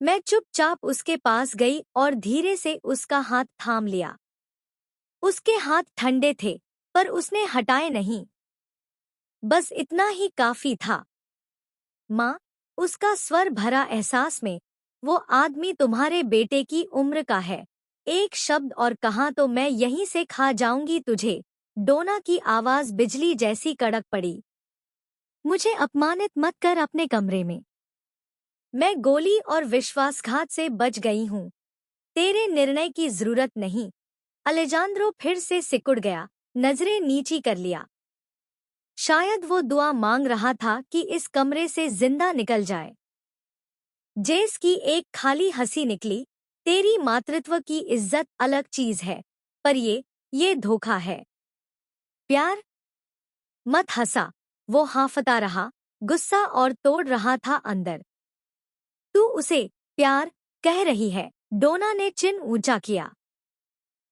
मैं चुपचाप उसके पास गई और धीरे से उसका हाथ थाम लिया। उसके हाथ ठंडे थे, पर उसने हटाए नहीं। बस इतना ही काफी था। माँ, उसका स्वर भरा एहसास में, वो आदमी तुम्हारे बेटे की उम्र का है। एक शब्द और कहा तो मैं यहीं से खा जाऊंगी तुझे। डोना की आवाज बिजली जैसी कड़क पड़ी। मुझे अपमानित मत कर अपने कमरे में। मैं गोली और विश्वासघात से बच गई हूँ। तेरे निर्णय की जरूरत नहीं। अलेजांद्रो फिर से सिकुड़ गया, नजरें नीची कर लिया। शायद वो दुआ मांग रहा था कि इस कमरे से जिंदा निकल जाए। जेस की एक खाली हंसी निकली। तेरी मातृत्व की इज्जत अलग चीज है, पर ये धोखा है। प्यार? मत हंसा। वो हांफता रहा, गुस्सा और तोड़ रहा था अंदर। तू उसे प्यार कह रही है? डोना ने चिन ऊंचा किया।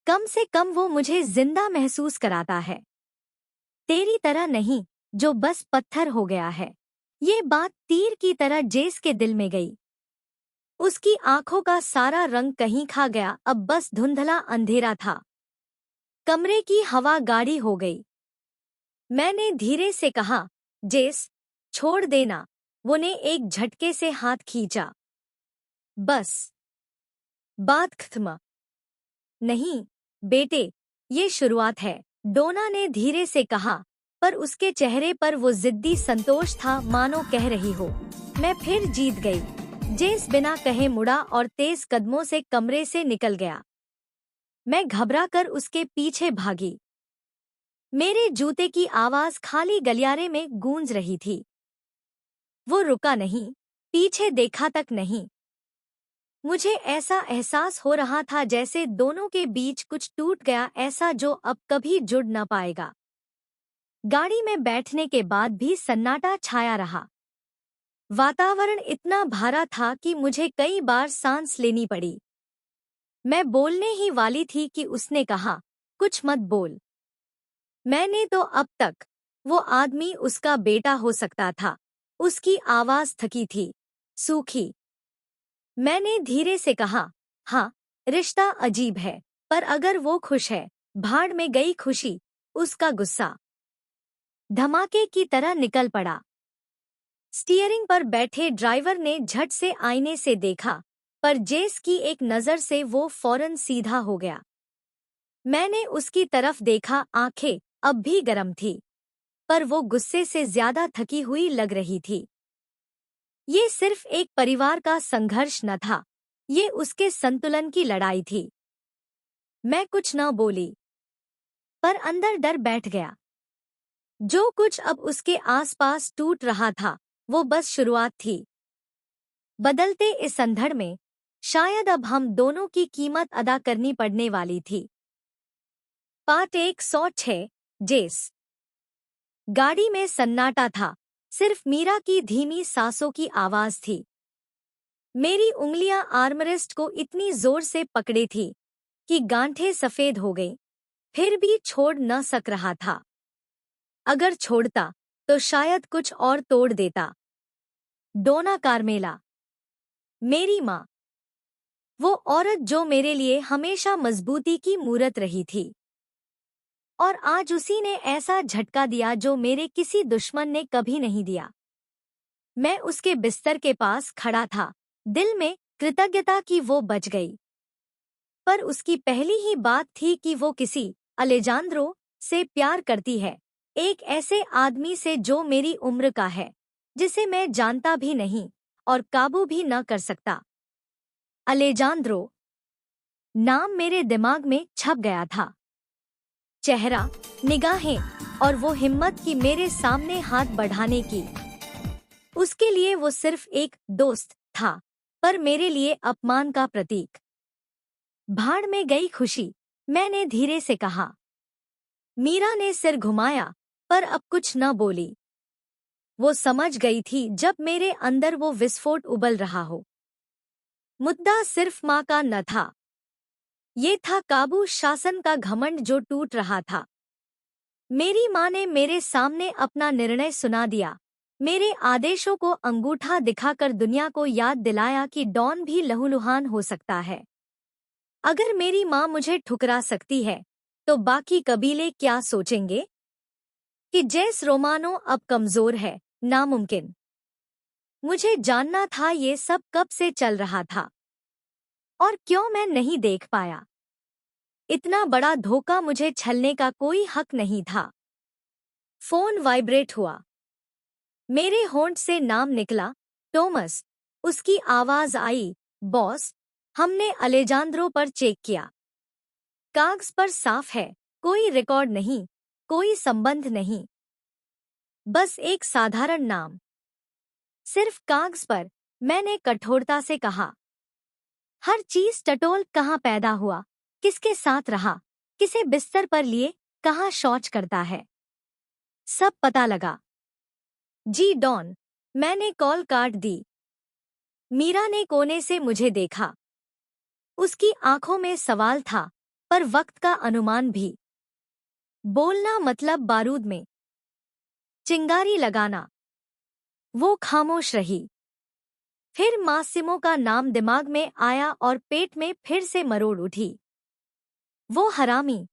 कम से कम वो मुझे जिंदा महसूस कराता है। तेरी तरह नहीं, जो बस पत्थर हो गया है। ये बात तीर की तरह जेस के दिल में गई। उसकी आंखों का सारा रंग कहीं खा गया। अब बस धुंधला अंधेरा था। कमरे की हवा गाढ़ी हो गई। मैंने धीरे से कहा, जेस, छोड़ देना। वो ने एक झटके से हाथ खींचा। बस, बात खत्म। नहीं बेटे, ये शुरुआत है, डोना ने धीरे से कहा, पर उसके चेहरे पर वो जिद्दी संतोष था, मानो कह रही हो, मैं फिर जीत गई। जेस बिना कहे मुड़ा और तेज कदमों से कमरे से निकल गया। मैं घबराकर उसके पीछे भागी। मेरे जूते की आवाज खाली गलियारे में गूंज रही थी। वो रुका नहीं, पीछे देखा तक नहीं। मुझे ऐसा एहसास हो रहा था जैसे दोनों के बीच कुछ टूट गया, ऐसा जो अब कभी जुड़ न पाएगा। गाड़ी में बैठने के बाद भी सन्नाटा छाया रहा। वातावरण इतना भारा था कि मुझे कई बार सांस लेनी पड़ी। मैं बोलने ही वाली थी कि उसने कहा, कुछ मत बोल। मैंने तो अब तक, वो आदमी उसका बेटा हो सकता था। उसकी आवाज थकी थी, सूखी। मैंने धीरे से कहा, हाँ, रिश्ता अजीब है, पर अगर वो खुश है, भाड़ में गई खुशी। उसका गुस्सा धमाके की तरह निकल पड़ा। स्टीयरिंग पर बैठे ड्राइवर ने झट से आईने से देखा, पर जेस की एक नजर से वो फौरन सीधा हो गया। मैंने उसकी तरफ देखा, आंखें अब भी गर्म थी, पर वो गुस्से से ज्यादा थकी हुई लग रही थी। ये सिर्फ एक परिवार का संघर्ष न था, ये उसके संतुलन की लड़ाई थी। मैं कुछ न बोली, पर अंदर डर बैठ गया। जो कुछ अब उसके आसपास टूट रहा था, वो बस शुरुआत थी। बदलते इस संदर्भ में शायद अब हम दोनों की कीमत अदा करनी पड़ने वाली थी। पार्ट 106। जेस। गाड़ी में सन्नाटा था, सिर्फ मीरा की धीमी सांसों की आवाज थी। मेरी उंगलियां आर्मरेस्ट को इतनी जोर से पकड़े थी कि गांठें सफेद हो गईं, फिर भी छोड़ न सक रहा था। अगर छोड़ता तो शायद कुछ और तोड़ देता। डोना कार्मेला, मेरी माँ, वो औरत जो मेरे लिए हमेशा मजबूती की मूरत रही थी, और आज उसी ने ऐसा झटका दिया जो मेरे किसी दुश्मन ने कभी नहीं दिया। मैं उसके बिस्तर के पास खड़ा था, दिल में कृतज्ञता कि वो बच गई। पर उसकी पहली ही बात थी कि वो किसी अलेजांद्रो से प्यार करती है, एक ऐसे आदमी से जो मेरी उम्र का है, जिसे मैं जानता भी नहीं और काबू भी न कर सकता। अलेजांद्रो नाम मेरे दिमाग में छप गया था। चेहरा, निगाहें और वो हिम्मत कि मेरे सामने हाथ बढ़ाने की। उसके लिए वो सिर्फ एक दोस्त था, पर मेरे लिए अपमान का प्रतीक। भाड़ में गई खुशी, मैंने धीरे से कहा। मीरा ने सिर घुमाया, पर अब कुछ न बोली। वो समझ गई थी जब मेरे अंदर वो विस्फोट उबल रहा हो। मुद्दा सिर्फ माँ का न था, ये था काबू शासन का घमंड जो टूट रहा था। मेरी माँ ने मेरे सामने अपना निर्णय सुना दिया, मेरे आदेशों को अंगूठा दिखाकर दुनिया को याद दिलाया कि डॉन भी लहूलुहान हो सकता है। अगर मेरी माँ मुझे ठुकरा सकती है, तो बाकी कबीले क्या सोचेंगे? कि जेस रोमानो अब कमजोर है, नामुमकिन। मुझे जानना था ये सब कब से चल रहा था और क्यों मैं नहीं देख पाया। इतना बड़ा धोखा मुझे छलने का कोई हक नहीं था। फोन वाइब्रेट हुआ। मेरे होंठ से नाम निकला, टॉमस। उसकी आवाज आई, बॉस, हमने अलेजांद्रो पर चेक किया। कागज पर साफ है, कोई रिकॉर्ड नहीं, कोई संबंध नहीं, बस एक साधारण नाम। सिर्फ कागज पर, मैंने कठोरता से कहा। हर चीज टटोल, कहाँ पैदा हुआ, किसके साथ रहा, किसे बिस्तर पर लिए, कहाँ शौच करता है, सब पता लगा। जी डॉन, मैंने कॉल काट दी। मीरा ने कोने से मुझे देखा। उसकी आंखों में सवाल था, पर वक्त का अनुमान भी। बोलना मतलब बारूद में चिंगारी लगाना। वो खामोश रही। फिर मासिमो का नाम दिमाग में आया और पेट में फिर से मरोड़ उठी। वो हरामी।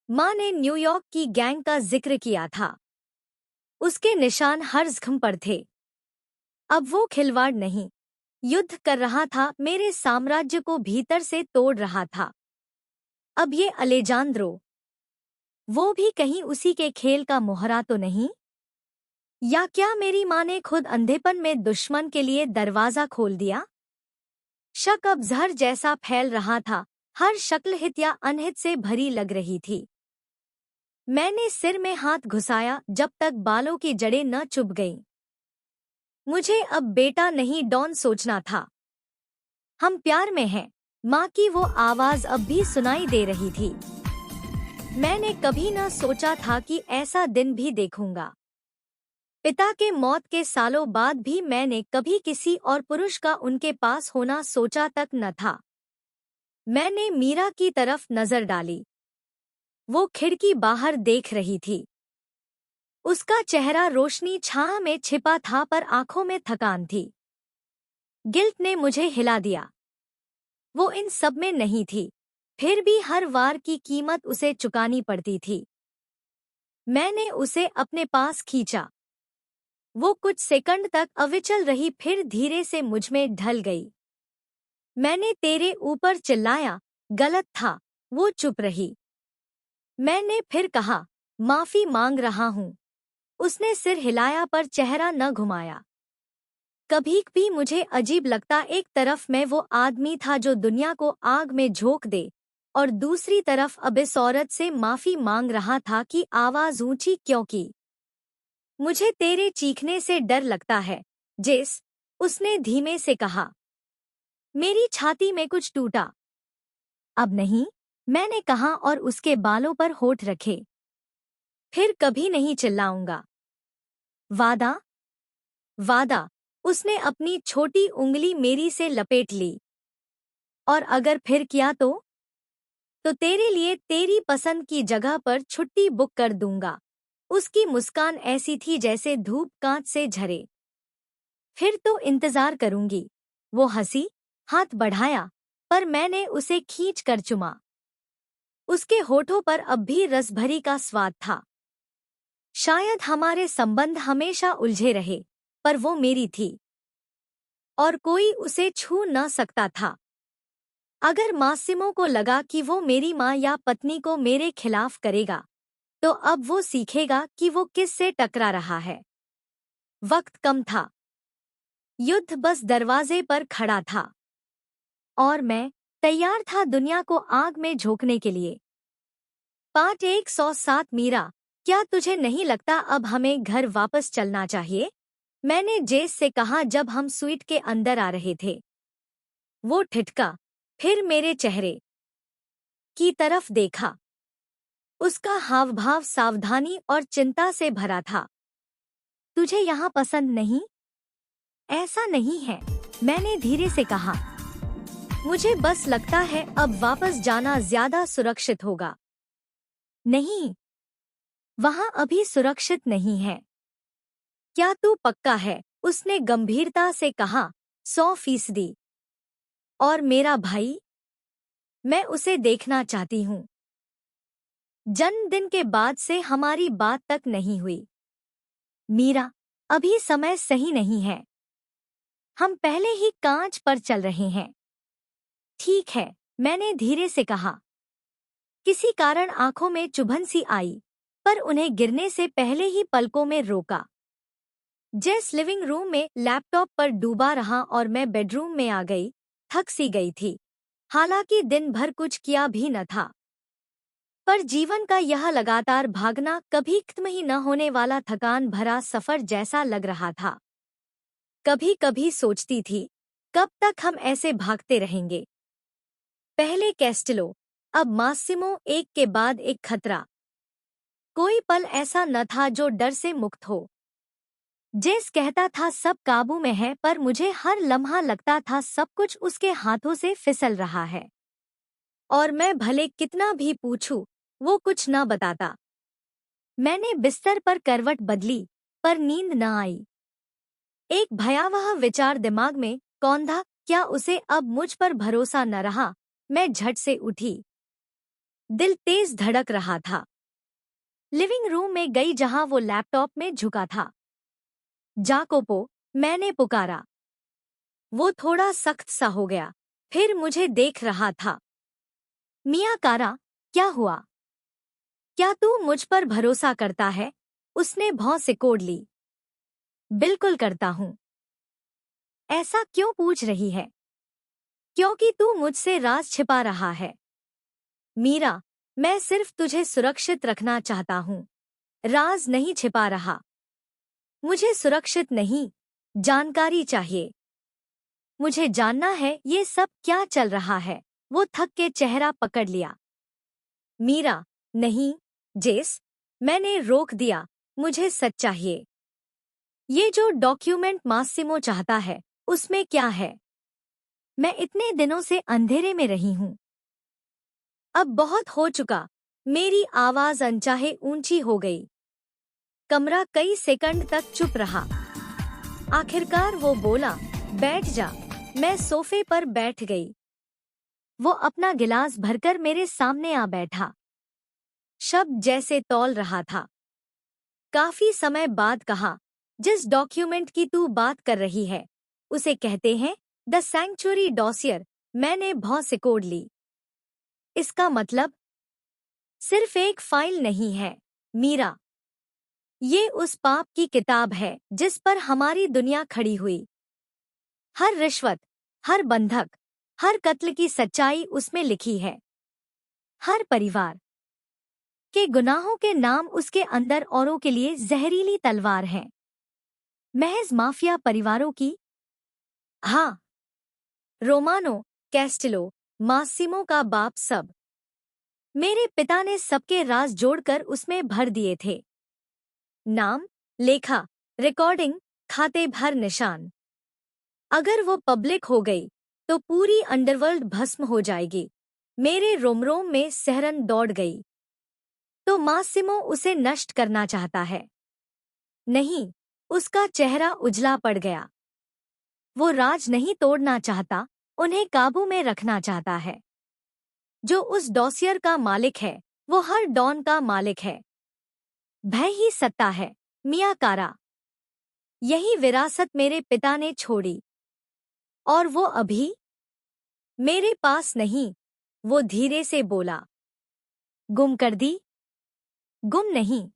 माँ ने न्यूयॉर्क की गैंग का जिक्र किया था। उसके निशान हर जख्म पर थे। अब वो खिलवाड़ नहीं, युद्ध कर रहा था, मेरे साम्राज्य को भीतर से तोड़ रहा था। अब ये अलेजांद्रो, वो भी कहीं उसी के खेल का मोहरा तो नहीं? या क्या मेरी माँ ने खुद अंधेपन में दुश्मन के लिए दरवाजा खोल दिया? शक अब जहर जैसा फैल रहा था, हर शक्ल हित या अनहित से भरी लग रही थी। मैंने सिर में हाथ घुसाया जब तक बालों की जड़ें न चुभ गईं। मुझे अब बेटा नहीं डॉन सोचना था। हम प्यार में हैं, माँ की वो आवाज अब भी सुनाई दे रही थी। मैंने कभी न सोचा था कि ऐसा दिन भी देखूंगा। पिता के मौत के सालों बाद भी मैंने कभी किसी और पुरुष का उनके पास होना सोचा तक न था। मैंने मीरा की तरफ नजर डाली। वो खिड़की बाहर देख रही थी। उसका चेहरा रोशनी छाह में छिपा था, पर आंखों में थकान थी। गिल्ट ने मुझे हिला दिया। वो इन सब में नहीं थी, फिर भी हर वार की कीमत उसे चुकानी पड़ती थी। मैंने उसे अपने पास खींचा। वो कुछ सेकंड तक अविचल रही, फिर धीरे से मुझमें ढल गई। मैंने तेरे ऊपर चिल्लाया, गलत था। वो चुप रही। मैंने फिर कहा, माफी मांग रहा हूँ। उसने सिर हिलाया पर चेहरा न घुमाया। कभी भी मुझे अजीब लगता, एक तरफ मैं वो आदमी था जो दुनिया को आग में झोंक दे, और दूसरी तरफ अब इस औरत से माफी मांग रहा था कि आवाज ऊंची क्यों की। मुझे तेरे चीखने से डर लगता है, जेस, उसने धीमे से कहा। मेरी छाती में कुछ टूटा। अब नहीं, मैंने कहा और उसके बालों पर होठ रखे। फिर कभी नहीं चिल्लाऊंगा। वादा? वादा। उसने अपनी छोटी उंगली मेरी से लपेट ली। और अगर फिर किया तो तेरे लिए तेरी पसंद की जगह पर छुट्टी बुक कर दूंगा। उसकी मुस्कान ऐसी थी जैसे धूप कांच से झरे। फिर तो इंतजार करूंगी। वो हंसी, हाथ बढ़ाया, पर मैंने उसे खींच कर चुमा। उसके होठों पर अब भी रसभरी का स्वाद था। शायद हमारे संबंध हमेशा उलझे रहे, पर वो मेरी थी और कोई उसे छू न सकता था। अगर मासिमो को लगा कि वो मेरी माँ या पत्नी को मेरे खिलाफ करेगा, तो अब वो सीखेगा कि वो किससे टकरा रहा है। वक्त कम था। युद्ध बस दरवाजे पर खड़ा था और मैं तैयार था दुनिया को आग में झोंकने के लिए। पार्ट 107। मीरा, क्या तुझे नहीं लगता अब हमें घर वापस चलना चाहिए? मैंने जेस से कहा जब हम स्वीट के अंदर आ रहे थे। वो ठिठका, फिर मेरे चेहरे की तरफ देखा। उसका हावभाव सावधानी और चिंता से भरा था। तुझे यहाँ पसंद नहीं? ऐसा नहीं है, मैंने धीरे से कहा। मुझे बस लगता है अब वापस जाना ज्यादा सुरक्षित होगा। नहीं, वहाँ अभी सुरक्षित नहीं है। क्या तू पक्का है? उसने गंभीरता से कहा। 100%। और मेरा भाई? मैं उसे देखना चाहती हूँ। जन्मदिन के बाद से हमारी बात तक नहीं हुई। मीरा, अभी समय सही नहीं है। हम पहले ही कांच पर चल रहे हैं। ठीक है, मैंने धीरे से कहा। किसी कारण आंखों में चुभन सी आई, पर उन्हें गिरने से पहले ही पलकों में रोका। जेस लिविंग रूम में लैपटॉप पर डूबा रहा और मैं बेडरूम में आ गई, थक सी गई थी। हालांकि दिन भर कुछ किया भी न था, पर जीवन का यह लगातार भागना कभी खत्म ही न होने वाला थकान भरा सफर जैसा लग रहा था। कभी कभी सोचती थी, कब तक हम ऐसे भागते रहेंगे? पहले कैस्टिलो, अब मासिमो, एक के बाद एक खतरा। कोई पल ऐसा न था जो डर से मुक्त हो। जेस कहता था सब काबू में है, पर मुझे हर लम्हा लगता था सब कुछ उसके हाथों से फिसल रहा है। और मैं भले कितना भी पूछूं, वो कुछ न बताता। मैंने बिस्तर पर करवट बदली, पर नींद न आई। एक भयावह विचार दिमाग में कौंधा, क्या उसे अब मुझ पर भरोसा न रहा? मैं झट से उठी। दिल तेज धड़क रहा था। लिविंग रूम में गई जहां वो लैपटॉप में झुका था। जाकोपो, मैंने पुकारा। वो थोड़ा सख्त सा हो गया, फिर मुझे देख रहा था। मिया कारा, क्या हुआ? क्या तू मुझ पर भरोसा करता है? उसने भौं सिकोड़ ली। बिल्कुल करता हूँ। ऐसा क्यों पूछ रही है? क्योंकि तू मुझसे राज छिपा रहा है। मीरा, मैं सिर्फ तुझे सुरक्षित रखना चाहता हूँ, राज नहीं छिपा रहा। मुझे सुरक्षित नहीं, जानकारी चाहिए। मुझे जानना है ये सब क्या चल रहा है। वो थक के चेहरा पकड़ लिया। मीरा, नहीं, जेस, मैंने रोक दिया। मुझे सच चाहिए। ये जो डॉक्यूमेंट मासिमो चाहता है, उसमें क्या है? मैं इतने दिनों से अंधेरे में रही हूँ। अब बहुत हो चुका। मेरी आवाज अनचाहे ऊंची हो गई। कमरा कई सेकंड तक चुप रहा। आखिरकार वो बोला, बैठ जा। मैं सोफे पर बैठ गई। वो अपना गिलास भरकर मेरे सामने आ बैठा। शब्द जैसे तौल रहा था। काफी समय बाद कहा, जिस डॉक्यूमेंट की तू बात कर रही है, उसे कहते हैं द सैंक्चुअरी डॉसियर। मैंने भौं सिकोड़ ली। इसका मतलब? सिर्फ एक फाइल नहीं है, मीरा। ये उस पाप की किताब है जिस पर हमारी दुनिया खड़ी हुई। हर रिश्वत, हर बंधक, हर कत्ल की सच्चाई उसमें लिखी है। हर परिवार के गुनाहों के नाम उसके अंदर औरों के लिए जहरीली तलवार हैं। महज माफिया परिवारों की। हाँ, रोमानो, कैस्टिलो, मासिमो का बाप, सब। मेरे पिता ने सबके राज जोड़कर उसमें भर दिए थे। नाम, लेखा, रिकॉर्डिंग, खाते भर निशान। अगर वो पब्लिक हो गई तो पूरी अंडरवर्ल्ड भस्म हो जाएगी। मेरे रोमरोम में सिहरन दौड़ गई। तो मासिमो उसे नष्ट करना चाहता है? नहीं, उसका चेहरा उजला पड़ गया। वो राज नहीं तोड़ना चाहता, उन्हें काबू में रखना चाहता है। जो उस डॉसियर का मालिक है, वो हर डॉन का मालिक है। भय ही सत्ता है, मिया कारा। यही विरासत मेरे पिता ने छोड़ी। और वो अभी मेरे पास नहीं, वो धीरे से बोला। गुम कर दी? गुम नहीं,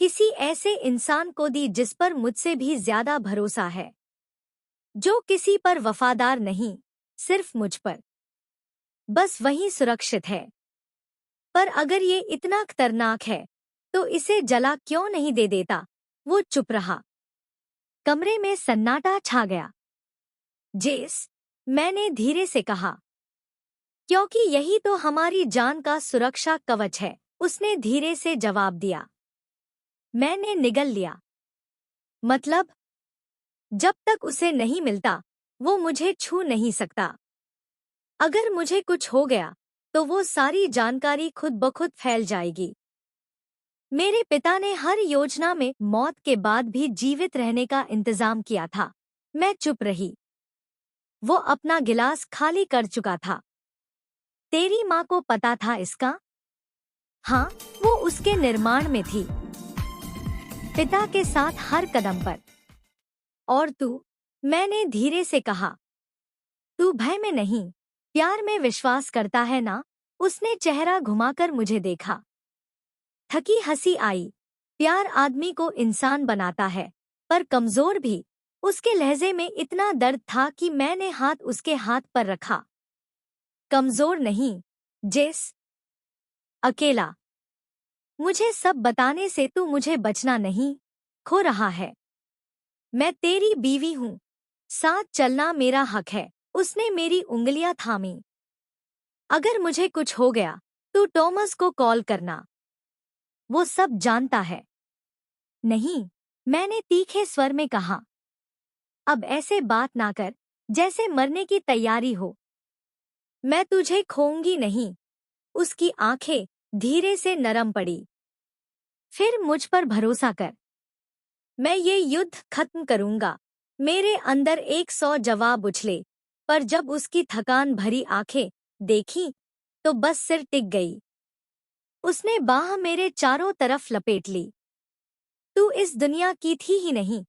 किसी ऐसे इंसान को दी जिस पर मुझसे भी ज्यादा भरोसा है, जो किसी पर वफादार नहीं, सिर्फ मुझ पर। बस वही सुरक्षित है। पर अगर ये इतना खतरनाक है तो इसे जला क्यों नहीं दे देता? वो चुप रहा। कमरे में सन्नाटा छा गया। जेस, मैंने धीरे से कहा, क्योंकि यही तो हमारी जान का सुरक्षा कवच है, उसने धीरे से जवाब दिया। मैंने निगल लिया। मतलब? जब तक उसे नहीं मिलता वो मुझे छू नहीं सकता। अगर मुझे कुछ हो गया तो वो सारी जानकारी खुद ब खुद फैल जाएगी। मेरे पिता ने हर योजना में मौत के बाद भी जीवित रहने का इंतजाम किया था। मैं चुप रही। वो अपना गिलास खाली कर चुका था। तेरी माँ को पता था इसका? हाँ, वो उसके निर्माण में थी, पिता के साथ हर कदम पर। और तू? मैंने धीरे से कहा। तू भय में नहीं, प्यार में विश्वास करता है ना? उसने चेहरा घुमाकर मुझे देखा। थकी हंसी आई। प्यार आदमी को इंसान बनाता है, पर कमजोर भी। उसके लहजे में इतना दर्द था कि मैंने हाथ उसके हाथ पर रखा। कमजोर नहीं, जेस, अकेला। मुझे सब बताने से तू मुझे बचना नहीं खो रहा है। मैं तेरी बीवी हूँ, साथ चलना मेरा हक है। उसने मेरी उंगलियां थामी। अगर मुझे कुछ हो गया तो टॉमस को कॉल करना, वो सब जानता है। नहीं, मैंने तीखे स्वर में कहा। अब ऐसे बात ना कर जैसे मरने की तैयारी हो। मैं तुझे खोऊंगी नहीं। उसकी आंखें धीरे से नरम पड़ी। फिर मुझ पर भरोसा कर, मैं ये युद्ध खत्म करूंगा। मेरे अंदर 100 जवाब उछले, पर जब उसकी थकान भरी आंखें देखी तो बस सिर टिक गई। उसने बाह मेरे चारों तरफ लपेट ली। तू इस दुनिया की थी ही नहीं,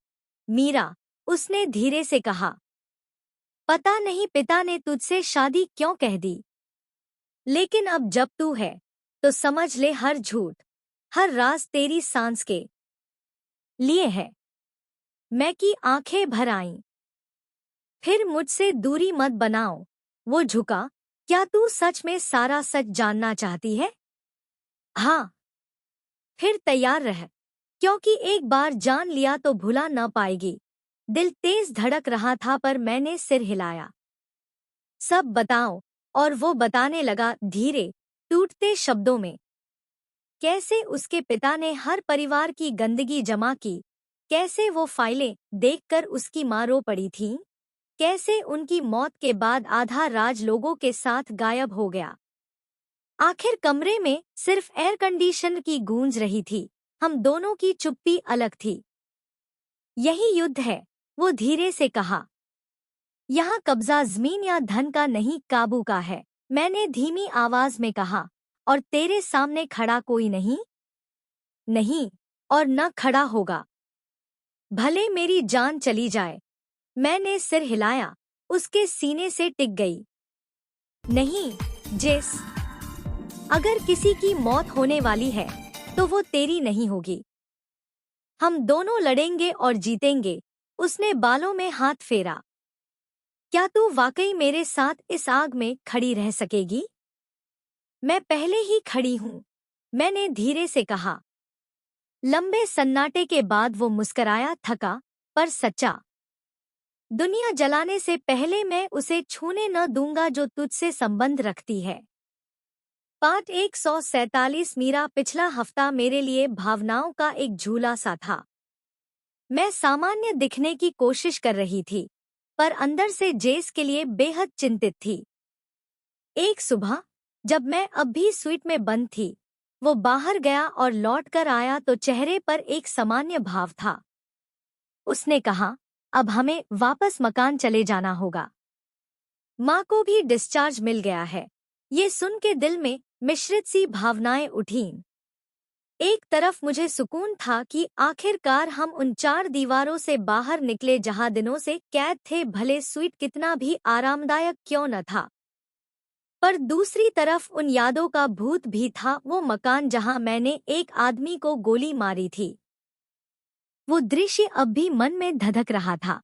मीरा, उसने धीरे से कहा। पता नहीं पिता ने तुझसे शादी क्यों कह दी, लेकिन अब जब तू है तो समझ ले, हर झूठ, हर राज तेरी सांस के लिए है। मैं की आंखें भर आईं। फिर मुझसे दूरी मत बनाओ। वो झुका। क्या तू सच में सारा सच जानना चाहती है? हाँ। फिर तैयार रह, क्योंकि एक बार जान लिया तो भुला न पाएगी। दिल तेज धड़क रहा था पर मैंने सिर हिलाया। सब बताओ। और वो बताने लगा धीरे, टूटते शब्दों में। कैसे उसके पिता ने हर परिवार की गंदगी जमा की, कैसे वो फाइलें देखकर उसकी माँ रो पड़ी थी, कैसे उनकी मौत के बाद आधा राज लोगों के साथ गायब हो गया। आखिर कमरे में सिर्फ एयर कंडीशनर की गूंज रही थी। हम दोनों की चुप्पी अलग थी। यही युद्ध है, वो धीरे से कहा। यहाँ कब्जा जमीन या धन का नहीं, काबू का है, मैंने धीमी आवाज में कहा। और तेरे सामने खड़ा कोई नहीं? नहीं, और न खड़ा होगा, भले मेरी जान चली जाए। मैंने सिर हिलाया। उसके सीने से टिक गई। नहीं, जेस, अगर किसी की मौत होने वाली है तो वो तेरी नहीं होगी। हम दोनों लड़ेंगे और जीतेंगे। उसने बालों में हाथ फेरा। क्या तू वाकई मेरे साथ इस आग में खड़ी रह सकेगी? मैं पहले ही खड़ी हूँ, मैंने धीरे से कहा। लंबे सन्नाटे के बाद वो मुस्कराया, थका पर सच्चा। दुनिया जलाने से पहले मैं उसे छूने न दूंगा जो तुझसे संबंध रखती है। पार्ट 147। मीरा। पिछला हफ्ता मेरे लिए भावनाओं का एक झूला सा था। मैं सामान्य दिखने की कोशिश कर रही थी, पर अंदर से जेस के लिए बेहद चिंतित थी। एक सुबह जब मैं अब भी स्वीट में बंद थी, वो बाहर गया और लौट कर आया तो चेहरे पर एक सामान्य भाव था। उसने कहा, अब हमें वापस मकान चले जाना होगा। माँ को भी डिस्चार्ज मिल गया है। ये सुन के दिल में मिश्रित सी भावनाएं उठीं। एक तरफ मुझे सुकून था कि आखिरकार हम उन 4 दीवारों से बाहर निकले जहां दिनों से कैद थे, भले स्वीट कितना भी आरामदायक क्यों न था। पर दूसरी तरफ उन यादों का भूत भी था, वो मकान जहां मैंने एक आदमी को गोली मारी थी। वो दृश्य अब भी मन में धधक रहा था।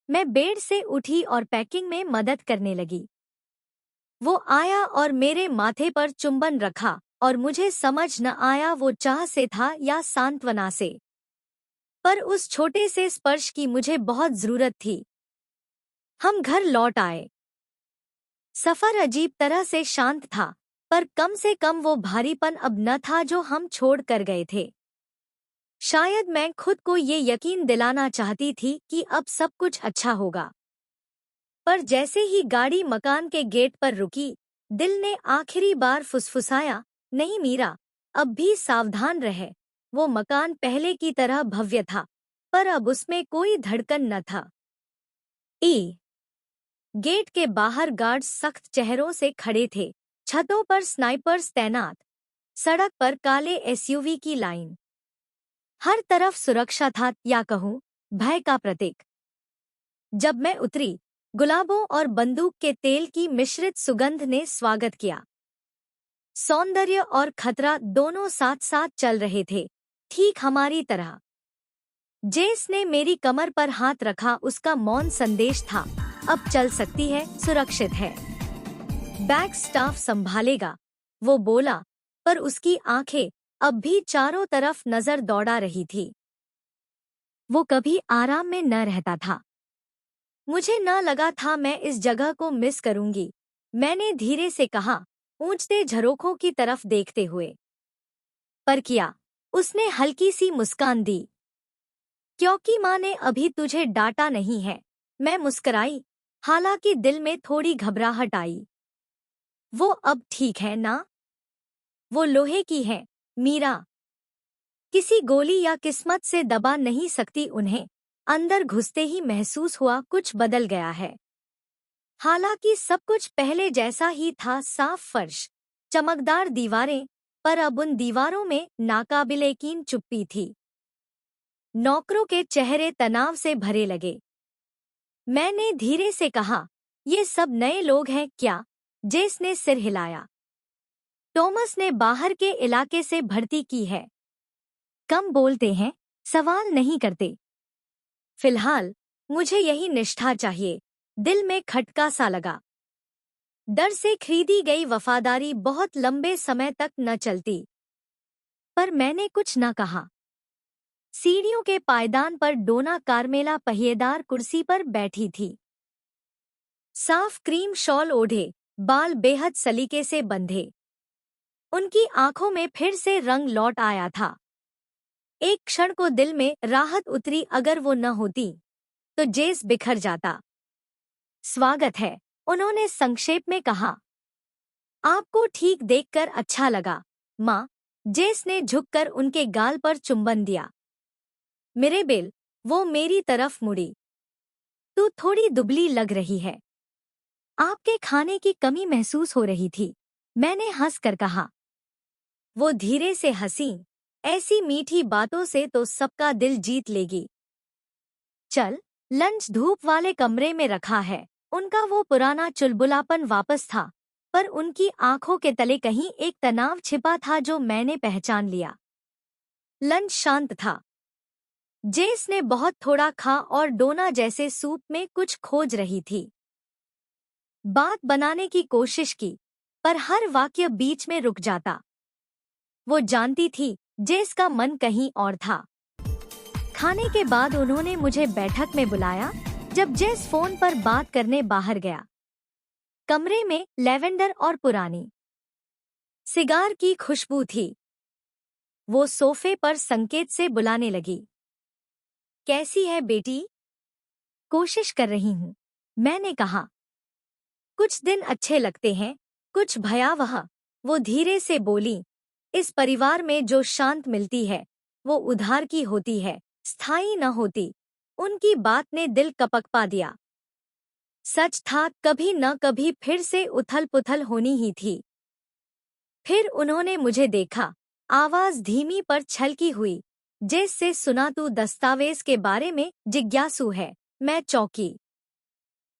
मैं बेड से उठी और पैकिंग में मदद करने लगी। वो आया और मेरे माथे पर चुंबन रखा और मुझे समझ न आया वो चाह से था या सांत्वना से। पर उस छोटे से स्पर्श की मुझे बहुत जरूरत थी। हम घर लौट आए। सफर अजीब तरह से शांत था, पर कम से कम वो भारीपन अब न था जो हम छोड़ कर गए थे। शायद मैं खुद को ये यकीन दिलाना चाहती थी कि अब सब कुछ अच्छा होगा। पर जैसे ही गाड़ी मकान के गेट पर रुकी, दिल ने आखिरी बार फुसफुसाया, नहीं मीरा, अब भी सावधान रहे। वो मकान पहले की तरह भव्य था, पर अब उसमें कोई धड़कन न था। गेट के बाहर गार्ड्स सख्त चेहरों से खड़े थे, छतों पर स्नाइपर्स तैनात, सड़क पर काले एसयूवी की लाइन। हर तरफ सुरक्षा था, या कहूं भय का प्रतीक। जब मैं उतरी, गुलाबों और बंदूक के तेल की मिश्रित सुगंध ने स्वागत किया। सौंदर्य और खतरा दोनों साथ साथ चल रहे थे, ठीक हमारी तरह। जेस ने मेरी कमर पर हाथ रखा, उसका मौन संदेश था, अब चल सकती है, सुरक्षित है। बैग स्टाफ संभालेगा, वो बोला, पर उसकी आंखें अब भी चारों तरफ नजर दौड़ा रही थी। वो कभी आराम में न रहता था। मुझे न लगा था मैं इस जगह को मिस करूंगी, मैंने धीरे से कहा, ऊंचते झरोखों की तरफ देखते हुए। पर किया, उसने हल्की सी मुस्कान दी। क्योंकि माँ ने अभी तुझे डांटा नहीं है, मैं मुस्कराई, हालांकि दिल में थोड़ी घबराहट आई। वो अब ठीक है ना? वो लोहे की है, मीरा। किसी गोली या किस्मत से दबा नहीं सकती उन्हें। अंदर घुसते ही महसूस हुआ कुछ बदल गया है। हालांकि सब कुछ पहले जैसा ही था, साफ फर्श, चमकदार दीवारें, पर अब उन दीवारों में नाकाबिले यकीन चुप्पी थी। नौकरों के चेहरे तनाव से भरे लगे। मैंने धीरे से कहा, ये सब नए लोग हैं क्या? जेस ने सिर हिलाया। टॉमस ने बाहर के इलाके से भर्ती की है। कम बोलते हैं, सवाल नहीं करते। फिलहाल मुझे यही निष्ठा चाहिए। दिल में खटका सा लगा। डर से खरीदी गई वफादारी बहुत लंबे समय तक न चलती। पर मैंने कुछ न कहा। सीढ़ियों के पायदान पर डोना कार्मेला पहिएदार कुर्सी पर बैठी थी। साफ क्रीम शॉल ओढ़े, बाल बेहद सलीके से बंधे। उनकी आंखों में फिर से रंग लौट आया था। एक क्षण को दिल में राहत उतरी, अगर वो न होती तो जेस बिखर जाता। स्वागत है, उन्होंने संक्षेप में कहा। आपको ठीक देखकर अच्छा लगा, माँ। जेस ने झुककर उनके गाल पर चुंबन दिया। मिरेबेल, वो मेरी तरफ मुड़ी। तू थोड़ी दुबली लग रही है। आपके खाने की कमी महसूस हो रही थी, मैंने हंसकर कहा। वो धीरे से हंसी। ऐसी मीठी बातों से तो सबका दिल जीत लेगी। चल, लंच धूप वाले कमरे में रखा है। उनका वो पुराना चुलबुलापन वापस था, पर उनकी आंखों के तले कहीं एक तनाव छिपा था जो मैंने पहचान लिया। लंच शांत था। जेस ने बहुत थोड़ा खा और डोना जैसे सूप में कुछ खोज रही थी। बात बनाने की कोशिश की, पर हर वाक्य बीच में रुक जाता। वो जानती थी जेस का मन कहीं और था। खाने के बाद उन्होंने मुझे बैठक में बुलाया, जब जेस फोन पर बात करने बाहर गया। कमरे में लैवेंडर और पुरानी सिगार की खुशबू थी। वो सोफे पर संकेत से बुलाने लगी। कैसी है बेटी? कोशिश कर रही हूँ, मैंने कहा। कुछ दिन अच्छे लगते हैं, कुछ भयावह। वो धीरे से बोली, इस परिवार में जो शांत मिलती है वो उधार की होती है, स्थायी न होती। उनकी बात ने दिल कपकपा दिया। सच था, कभी न कभी फिर से उथल पुथल होनी ही थी। फिर उन्होंने मुझे देखा, आवाज धीमी पर छलकी हुई। जेस से सुना, तू दस्तावेज के बारे में जिज्ञासु है। मैं चौंकी।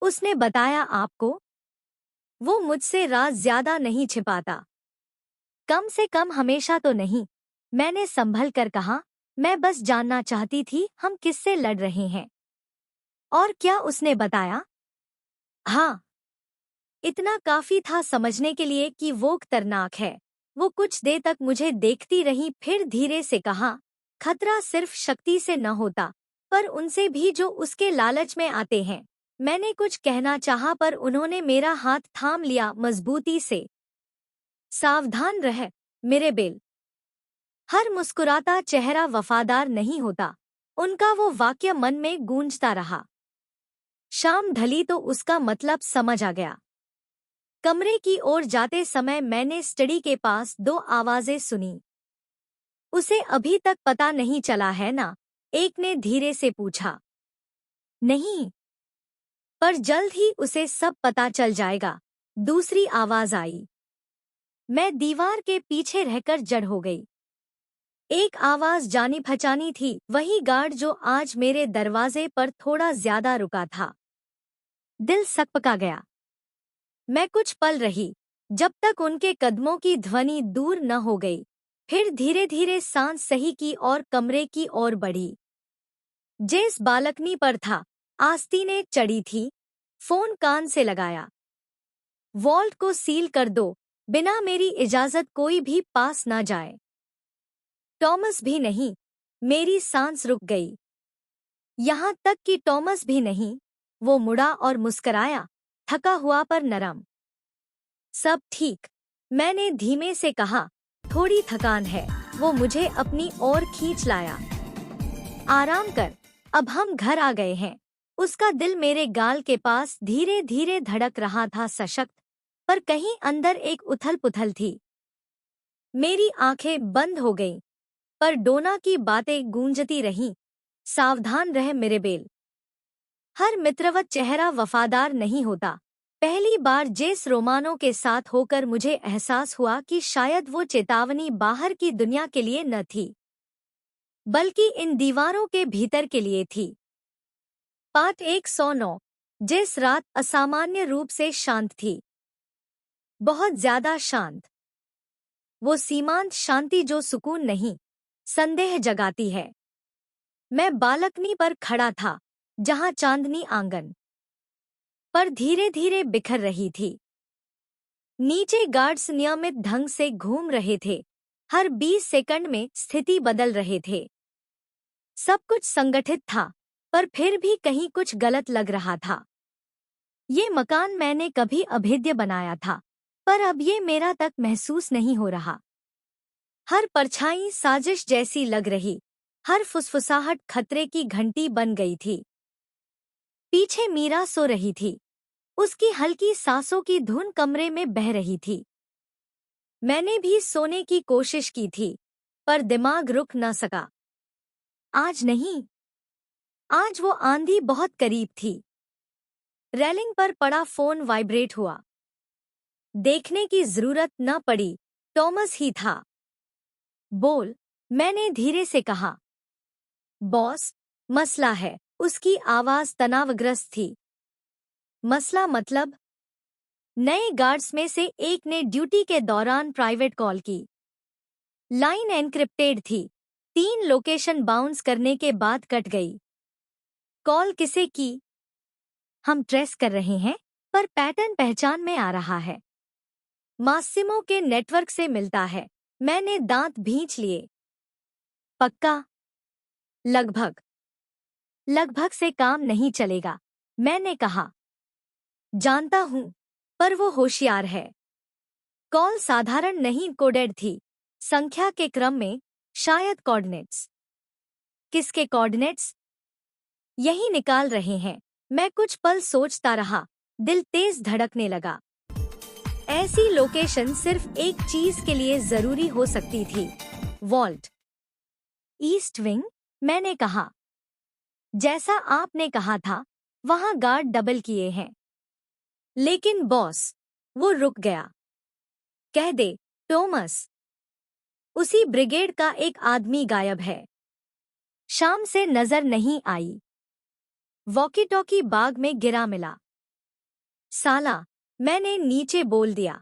उसने बताया आपको? वो मुझसे राज ज्यादा नहीं छिपाता। कम से कम हमेशा तो नहीं, मैंने संभल कर कहा। मैं बस जानना चाहती थी हम किससे लड़ रहे हैं। और क्या उसने बताया? हाँ, इतना काफी था समझने के लिए कि वो खतरनाक है। वो कुछ देर तक मुझे देखती रही, फिर धीरे से कहा, खतरा सिर्फ शक्ति से न होता, पर उनसे भी जो उसके लालच में आते हैं। मैंने कुछ कहना चाहा, पर उन्होंने मेरा हाथ थाम लिया मजबूती से। सावधान रह, मिरेबेल। हर मुस्कुराता चेहरा वफादार नहीं होता। उनका वो वाक्य मन में गूंजता रहा। शाम ढली तो उसका मतलब समझ आ गया। कमरे की ओर जाते समय मैंने स्टडी के पास 2 आवाजें सुनी। उसे अभी तक पता नहीं चला है ना? एक ने धीरे से पूछा। नहीं, पर जल्द ही उसे सब पता चल जाएगा, दूसरी आवाज आई। मैं दीवार के पीछे रहकर जड़ हो गई। एक आवाज जानी पहचानी थी, वही गार्ड जो आज मेरे दरवाजे पर थोड़ा ज्यादा रुका था। दिल सकपका गया। मैं कुछ पल रही, जब तक उनके कदमों की ध्वनि दूर न हो गई। फिर धीरे धीरे सांस सही की और कमरे की ओर बढ़ी। जेस बालकनी पर था, आस्तीनें चढ़ी थी। फोन कान से लगाया। वॉल्ट को सील कर दो, बिना मेरी इजाजत कोई भी पास ना जाए। टॉमस भी नहीं। मेरी सांस रुक गई। यहाँ तक कि टॉमस भी नहीं। वो मुड़ा और मुस्कराया, थका हुआ पर नरम। सब ठीक, मैंने धीमे से कहा। थोड़ी थकान है। वो मुझे अपनी ओर खींच लाया। आराम कर, अब हम घर आ गए हैं। उसका दिल मेरे गाल के पास धीरे धीरे धड़क रहा था, सशक्त, पर कहीं अंदर एक उथल पुथल थी। मेरी आंखें बंद हो गईं, पर डोना की बातें गूंजती रहीं। सावधान रह मिरेबेल। हर मित्रवत चेहरा वफादार नहीं होता। पहली बार जेस रोमानो के साथ होकर मुझे एहसास हुआ कि शायद वो चेतावनी बाहर की दुनिया के लिए न थी, बल्कि इन दीवारों के भीतर के लिए थी। पाठ 109। जिस रात असामान्य रूप से शांत थी, बहुत ज्यादा शांत। वो सीमांत शांति जो सुकून नहीं, संदेह जगाती है। मैं बालकनी पर खड़ा था, जहां चांदनी आंगन पर धीरे धीरे बिखर रही थी। नीचे गार्ड्स नियमित ढंग से घूम रहे थे, हर 20 सेकंड में स्थिति बदल रहे थे। सब कुछ संगठित था, पर फिर भी कहीं कुछ गलत लग रहा था। ये मकान मैंने कभी अभेद्य बनाया था, पर अब ये मेरा तक महसूस नहीं हो रहा। हर परछाई साजिश जैसी लग रही, हर फुसफुसाहट खतरे की घंटी बन गई थी। पीछे मीरा सो रही थी, उसकी हल्की सांसों की धुन कमरे में बह रही थी। मैंने भी सोने की कोशिश की थी, पर दिमाग रुक न सका। आज नहीं। आज वो आंधी बहुत करीब थी। रेलिंग पर पड़ा फोन वाइब्रेट हुआ। देखने की जरूरत न पड़ी, टॉमस ही था। बोल, मैंने धीरे से कहा। बॉस, मसला है। उसकी आवाज तनावग्रस्त थी। मसला मतलब? नए गार्ड्स में से एक ने ड्यूटी के दौरान प्राइवेट कॉल की। लाइन एनक्रिप्टेड थी। 3 लोकेशन बाउंस करने के बाद कट गई। कॉल किसे की? हम ट्रेस कर रहे हैं, पर पैटर्न पहचान में आ रहा है। मासिमो के नेटवर्क से मिलता है। मैंने दांत भींच लिए। पक्का? लगभग। लगभग से काम नहीं चलेगा, मैंने कहा। जानता हूं, पर वो होशियार है। कॉल साधारण नहीं कोडेड थी, संख्या के क्रम में, शायद कोऑर्डिनेट्स। किसके कोऑर्डिनेट्स? यही निकाल रहे हैं। मैं कुछ पल सोचता रहा, दिल तेज धड़कने लगा। ऐसी लोकेशन सिर्फ एक चीज के लिए जरूरी हो सकती थी, वॉल्ट। ईस्ट विंग, मैंने कहा। जैसा आपने कहा था, वहां गार्ड डबल किए हैं। लेकिन बॉस, वो रुक गया। कह दे, टॉमस। उसी ब्रिगेड का एक आदमी गायब है। शाम से नजर नहीं आई। वॉकी टॉकी बाग में गिरा मिला। साला, मैंने नीचे बोल दिया।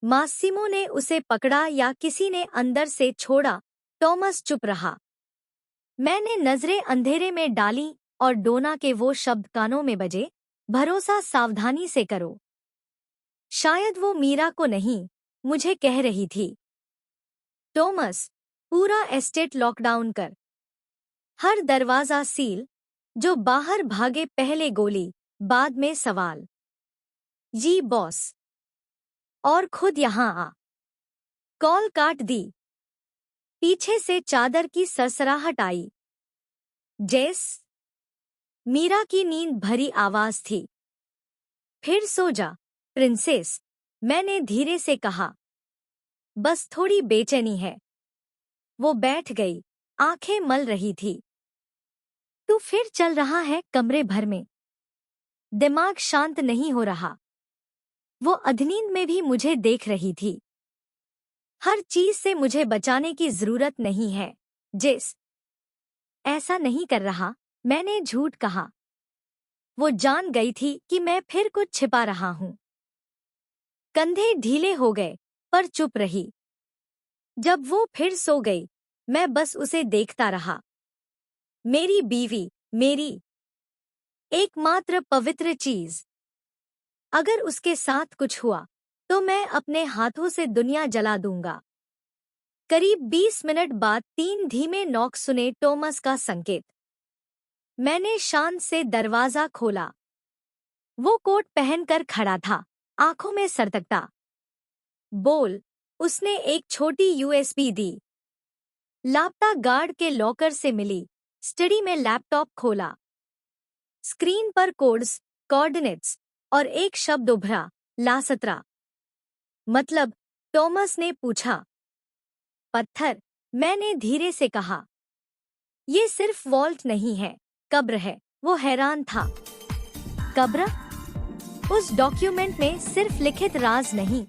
मासिमो ने उसे पकड़ा या किसी ने अंदर से छोड़ा? टॉमस चुप रहा। मैंने नजरें अंधेरे में डाली और डोना के वो शब्द कानों में बजे, भरोसा सावधानी से करो। शायद वो मीरा को नहीं, मुझे कह रही थी। टॉमस, पूरा एस्टेट लॉकडाउन कर। हर दरवाजा सील। जो बाहर भागे पहले गोली, बाद में सवाल। जी बॉस। और खुद यहां आ। कॉल काट दी। पीछे से चादर की सरसराहट आई। जेस। मीरा की नींद भरी आवाज थी। फिर सो जा, प्रिंसेस, मैंने धीरे से कहा। बस थोड़ी बेचैनी है। वो बैठ गई, आंखें मल रही थी। तू फिर चल रहा है कमरे भर में। दिमाग शांत नहीं हो रहा। वो अधनींद में भी मुझे देख रही थी। हर चीज से मुझे बचाने की जरूरत नहीं है, जेस। ऐसा नहीं कर रहा, मैंने झूठ कहा। वो जान गई थी कि मैं फिर कुछ छिपा रहा हूं। कंधे ढीले हो गए, पर चुप रही। जब वो फिर सो गई, मैं बस उसे देखता रहा। मेरी बीवी, मेरी एकमात्र पवित्र चीज। अगर उसके साथ कुछ हुआ, तो मैं अपने हाथों से दुनिया जला दूंगा। करीब 20 मिनट बाद 3 धीमे नॉक सुने। टॉमस का संकेत। मैंने शान से दरवाजा खोला। वो कोट पहनकर खड़ा था, आंखों में सरतकता। बोल, उसने एक छोटी यूएसबी दी। लापता गार्ड के लॉकर से मिली। स्टडी में लैपटॉप खोला। स्क्रीन पर कोड्स, कोऑर्डिनेट्स और एक शब्द उभरा, लासत्रा। मतलब? टॉमस ने पूछा। पत्थर, मैंने धीरे से कहा। ये सिर्फ वॉल्ट नहीं है, कब्र है। वो हैरान था। कब्र? उस डॉक्यूमेंट में सिर्फ लिखित राज नहीं,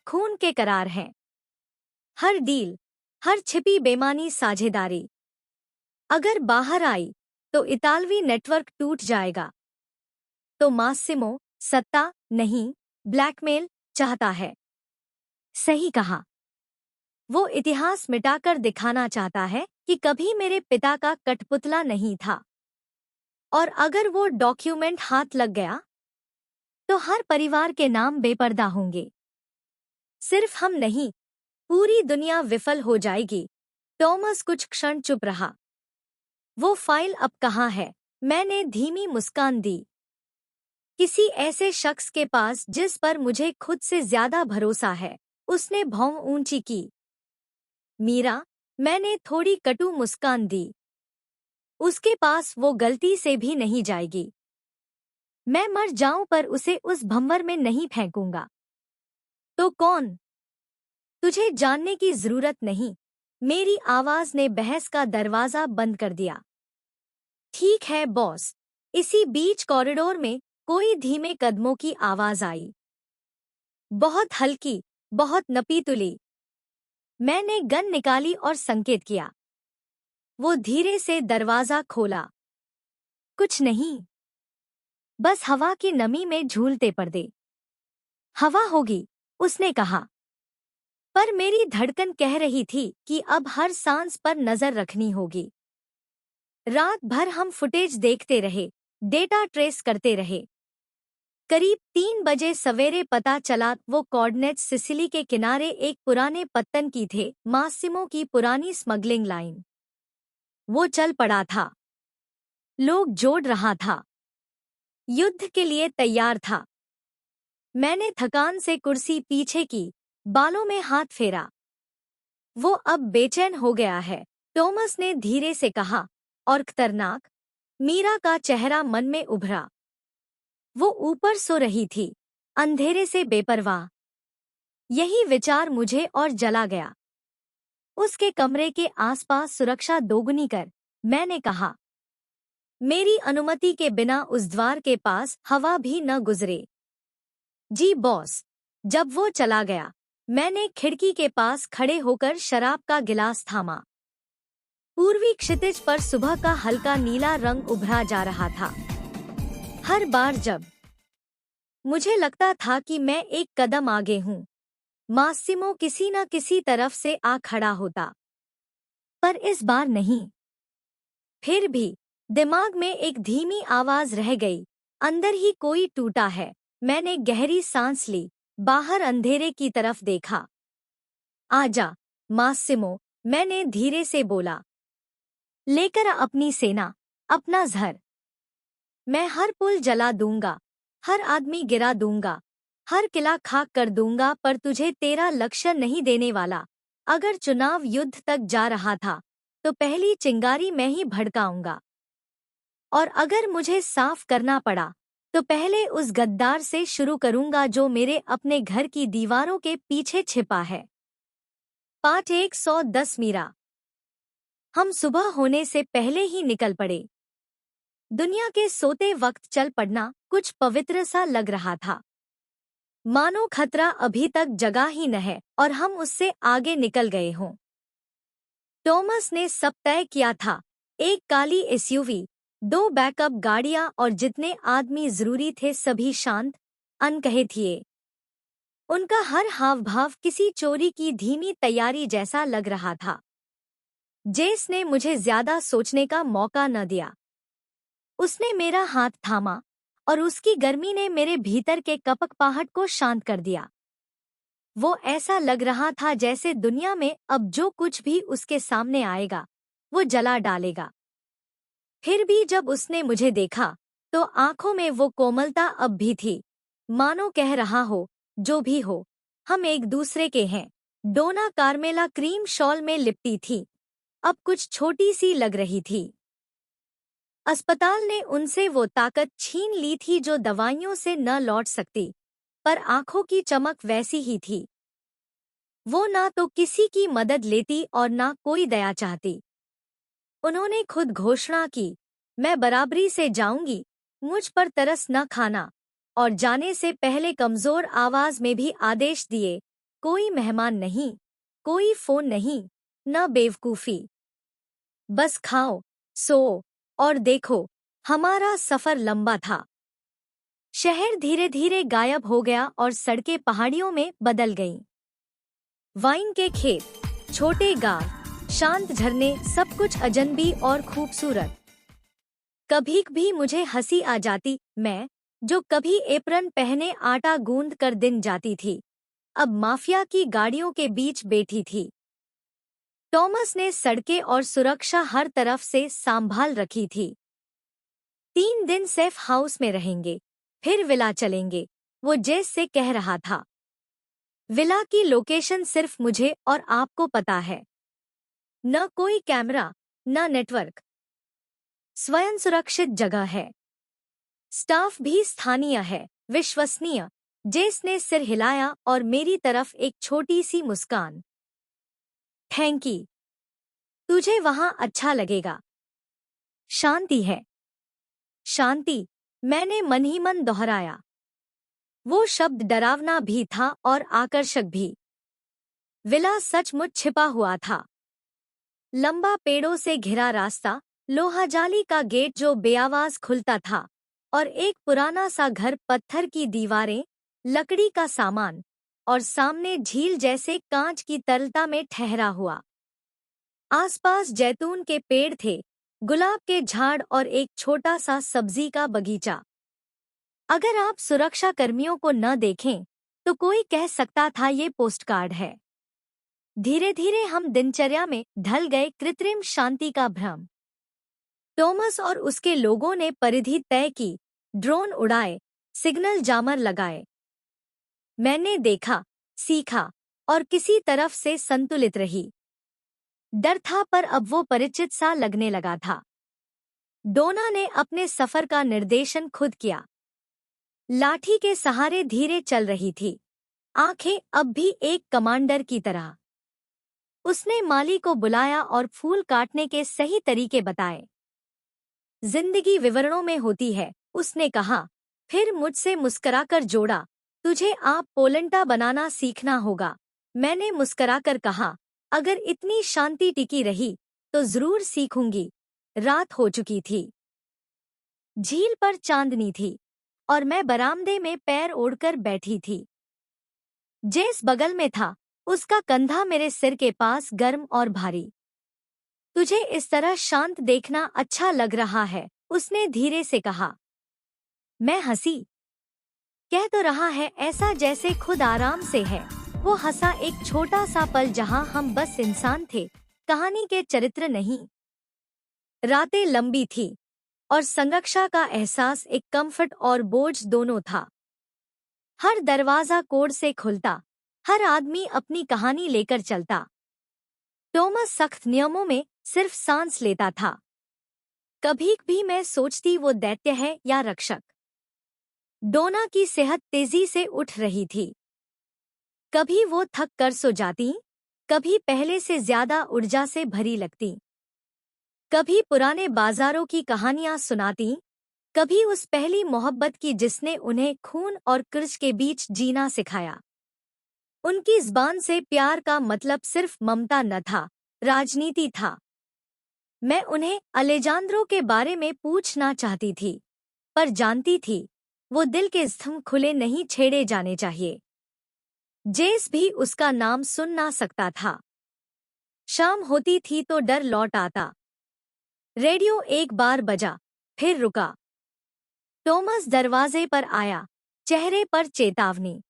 खून के करार हैं। हर डील, हर छिपी बेमानी साझेदारी। अगर बाहर आई, तो इतालवी नेटवर्क टूट जाएगा। तो मासिमो सत्ता नहीं, ब्लैकमेल चाहता है। सही कहा। वो इतिहास मिटाकर दिखाना चाहता है कि कभी मेरे पिता का कठपुतला नहीं था। और अगर वो डॉक्यूमेंट हाथ लग गया, तो हर परिवार के नाम बेपर्दा होंगे। सिर्फ हम नहीं, पूरी दुनिया विफल हो जाएगी। टॉमस कुछ क्षण चुप रहा। वो फाइल अब कहाँ है? मैंने धीमी मुस्कान दी। किसी ऐसे शख्स के पास जिस पर मुझे खुद से ज्यादा भरोसा है। उसने भौं ऊंची की। मीरा, मैंने थोड़ी कटु मुस्कान दी। उसके पास वो गलती से भी नहीं जाएगी। मैं मर जाऊं पर उसे उस भंवर में नहीं फेंकूंगा। तो कौन? तुझे जानने की जरूरत नहीं। मेरी आवाज ने बहस का दरवाजा बंद कर दिया। ठीक है बॉस। इसी बीच कॉरिडोर में कोई धीमे कदमों की आवाज आई। बहुत हल्की, बहुत नपीतुली। मैंने गन निकाली और संकेत किया। वो धीरे से दरवाजा खोला। कुछ नहीं, बस हवा की नमी में झूलते पर्दे। हवा होगी, उसने कहा। पर मेरी धड़कन कह रही थी कि अब हर सांस पर नजर रखनी होगी। रात भर हम फुटेज देखते रहे, डेटा ट्रेस करते रहे। करीब 3 बजे सवेरे पता चला वो कोऑर्डिनेट्स सिसिली के किनारे एक पुराने पत्तन की थे, मासिमो की पुरानी स्मगलिंग लाइन। वो चल पड़ा था। लोग जोड़ रहा था। युद्ध के लिए तैयार था। मैंने थकान से कुर्सी पीछे की, बालों में हाथ फेरा। वो अब बेचैन हो गया है, टॉमस ने धीरे से कहा। और खतरनाक? मीरा का चेहरा मन में उभरा। वो ऊपर सो रही थी, अंधेरे से बेपरवाह। यही विचार मुझे और जला गया। उसके कमरे के आसपास सुरक्षा दोगुनी कर, मैंने कहा। मेरी अनुमति के बिना उस द्वार के पास हवा भी न गुजरे। जी बॉस। जब वो चला गया, मैंने खिड़की के पास खड़े होकर शराब का गिलास थामा। पूर्वी क्षितिज पर सुबह का हल्का नीला रंग उभरा जा रहा था। हर बार जब मुझे लगता था कि मैं एक कदम आगे हूँ, मासिमो किसी न किसी तरफ से आ खड़ा होता, पर इस बार नहीं। फिर भी दिमाग में एक धीमी आवाज रह गई, अंदर ही कोई टूटा है। मैंने गहरी सांस ली, बाहर अंधेरे की तरफ देखा। आजा मासिमो, मैंने धीरे से बोला। लेकर आ अपनी सेना, अपना जहर। मैं हर पुल जला दूंगा, हर आदमी गिरा दूंगा, हर किला खाक कर दूंगा, पर तुझे तेरा लक्ष्य नहीं देने वाला। अगर चुनाव युद्ध तक जा रहा था तो पहली चिंगारी मैं ही भड़काऊंगा, और अगर मुझे साफ करना पड़ा तो पहले उस गद्दार से शुरू करूंगा जो मेरे अपने घर की दीवारों के पीछे छिपा है। पाठ 110 मीरा। हम सुबह होने से पहले ही निकल पड़े। दुनिया के सोते वक्त चल पड़ना कुछ पवित्र सा लग रहा था, मानो खतरा अभी तक जगा ही न है और हम उससे आगे निकल गए हों। टॉमस ने सब तय किया था, एक काली एसयूवी, 2 बैकअप गाड़ियां और जितने आदमी जरूरी थे सभी शांत, अनकहे थे। उनका हर हाव भाव किसी चोरी की धीमी तैयारी जैसा लग रहा था। जेस ने मुझे ज्यादा सोचने का मौका न दिया। उसने मेरा हाथ थामा और उसकी गर्मी ने मेरे भीतर के कपकपाहट को शांत कर दिया। वो ऐसा लग रहा था जैसे दुनिया में अब जो कुछ भी उसके सामने आएगा वो जला डालेगा। फिर भी जब उसने मुझे देखा तो आंखों में वो कोमलता अब भी थी, मानो कह रहा हो, जो भी हो, हम एक दूसरे के हैं। डोना कार्मेला क्रीम शॉल में लिपटी थी, अब कुछ छोटी सी लग रही थी। अस्पताल ने उनसे वो ताकत छीन ली थी जो दवाइयों से न लौट सकती, पर आंखों की चमक वैसी ही थी। वो ना तो किसी की मदद लेती और ना कोई दया चाहती। उन्होंने खुद घोषणा की, मैं बराबरी से जाऊंगी, मुझ पर तरस न खाना, और जाने से पहले कमजोर आवाज में भी आदेश दिए, कोई मेहमान नहीं, कोई फोन नहीं, न बेवकूफी। बस खाओ, सो और देखो। हमारा सफर लंबा था। शहर धीरे धीरे गायब हो गया और सड़कें पहाड़ियों में बदल गईं। वाइन के खेत, छोटे गांव, शांत झरने, सब कुछ अजनबी और खूबसूरत। कभी भी मुझे हंसी आ जाती, मैं जो कभी एप्रन पहने आटा गूंद कर दिन जाती थी, अब माफिया की गाड़ियों के बीच बैठी थी। टॉमस ने सड़कें और सुरक्षा हर तरफ से संभाल रखी थी। 3 दिन सेफ हाउस में रहेंगे, फिर विला चलेंगे, वो जेस से कह रहा था। विला की लोकेशन सिर्फ मुझे और आपको पता है। न कोई कैमरा, न नेटवर्क, स्वयं सुरक्षित जगह है। स्टाफ भी स्थानीय है, विश्वसनीय। जेस ने सिर हिलाया और मेरी तरफ एक छोटी सी मुस्कान। थैंक यू, तुझे वहां अच्छा लगेगा। शांति है। शांति, मैंने मन ही मन दोहराया। वो शब्द डरावना भी था और आकर्षक भी। विला सचमुच छिपा हुआ था। लंबा पेड़ों से घिरा रास्ता, लोहाजाली का गेट जो बेआवाज खुलता था, और एक पुराना सा घर, पत्थर की दीवारें, लकड़ी का सामान, और सामने झील जैसे कांच की तरलता में ठहरा हुआ। आसपास जैतून के पेड़ थे, गुलाब के झाड़ और एक छोटा सा सब्जी का बगीचा। अगर आप सुरक्षा कर्मियों को न देखें तो कोई कह सकता था ये पोस्टकार्ड है। धीरे धीरे हम दिनचर्या में ढल गए, कृत्रिम शांति का भ्रम। टॉमस और उसके लोगों ने परिधि तय की, ड्रोन उड़ाए, सिग्नल जामर लगाए। मैंने देखा, सीखा और किसी तरफ से संतुलित रही। डर था पर अब वो परिचित सा लगने लगा था। डोना ने अपने सफर का निर्देशन खुद किया। लाठी के सहारे धीरे चल रही थी, आंखें अब भी एक कमांडर की तरह। उसने माली को बुलाया और फूल काटने के सही तरीके बताए। जिंदगी विवरणों में होती है, उसने कहा, फिर मुझसे मुस्कुराकर जोड़ा, तुझे आप पोलंटा बनाना सीखना होगा। मैंने मुस्कराकर कहा, अगर इतनी शांति टिकी रही तो जरूर सीखूंगी। रात हो चुकी थी। झील पर चांदनी थी और मैं बरामदे में पैर ओढ़कर बैठी थी। जेस बगल में था, उसका कंधा मेरे सिर के पास गर्म और भारी। तुझे इस तरह शांत देखना अच्छा लग रहा है, उसने धीरे से कहा। मैं हंसी। कह तो रहा है ऐसा जैसे खुद आराम से है। वो हंसा, एक छोटा सा पल जहां हम बस इंसान थे, कहानी के चरित्र नहीं। रातें लंबी थी और संरक्षा का एहसास एक कंफर्ट और बोझ दोनों था। हर दरवाजा कोड से खुलता, हर आदमी अपनी कहानी लेकर चलता। टॉमस सख्त नियमों में सिर्फ सांस लेता था। कभी भी मैं सोचती वो दैत्य है या रक्षक। डोना की सेहत तेजी से उठ रही थी। कभी वो थक कर सो जाती, कभी पहले से ज्यादा ऊर्जा से भरी लगती। कभी पुराने बाजारों की कहानियां सुनाती, कभी उस पहली मोहब्बत की जिसने उन्हें खून और कर्ज के बीच जीना सिखाया। उनकी ज़बान से प्यार का मतलब सिर्फ ममता न था, राजनीति था। मैं उन्हें अलेजांद्रो के बारे में पूछना चाहती थी, पर जानती थी वो दिल के स्तंभ खुले नहीं छेड़े जाने चाहिए। जेस भी उसका नाम सुन ना सकता था। शाम होती थी तो डर लौट आता। रेडियो एक बार बजा, फिर रुका। टॉमस दरवाजे पर आया, चेहरे पर चेतावनी।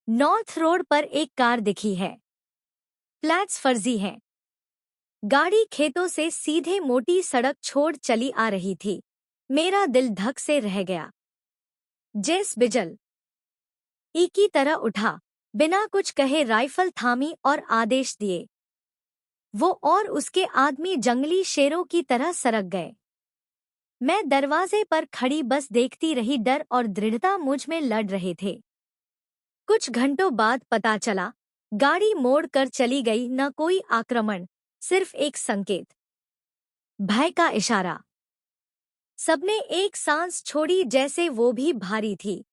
नॉर्थ रोड पर एक कार दिखी है। फ्लैट्स फर्जी हैं। गाड़ी खेतों से सीधे मोटी सड़क छोड़ चली आ रही थी। मेरा दिल धक से रह गया। जेस बिजल ई की तरह उठा, बिना कुछ कहे राइफल थामी और आदेश दिए। वो और उसके आदमी जंगली शेरों की तरह सरक गए। मैं दरवाजे पर खड़ी बस देखती रही, डर और दृढ़ता मुझ में लड़ रहे थे। कुछ घंटों बाद पता चला, गाड़ी मोड़ कर चली गई। न कोई आक्रमण, सिर्फ एक संकेत, भय का इशारा। सबने एक सांस छोड़ी, जैसे वो भी भारी थी।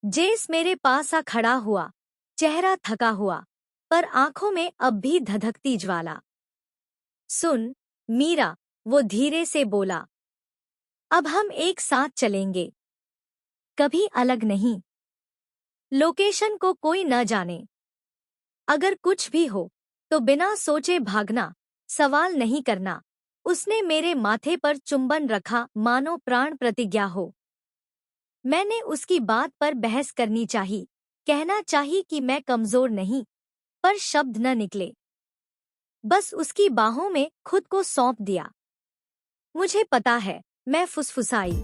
जेस मेरे पास आ खड़ा हुआ, चेहरा थका हुआ, पर आंखों में अब भी धधकती ज्वाला। सुन मीरा, वो धीरे से बोला, अब हम एक साथ चलेंगे, कभी अलग नहीं। लोकेशन को कोई न जाने। अगर कुछ भी हो तो बिना सोचे भागना, सवाल नहीं करना। उसने मेरे माथे पर चुंबन रखा, मानो प्राण प्रतिज्ञा हो। मैंने उसकी बात पर बहस करनी चाही, कहना चाही कि मैं कमजोर नहीं, पर शब्द न निकले। बस उसकी बाहों में खुद को सौंप दिया। मुझे पता है, मैं फुसफुसाई।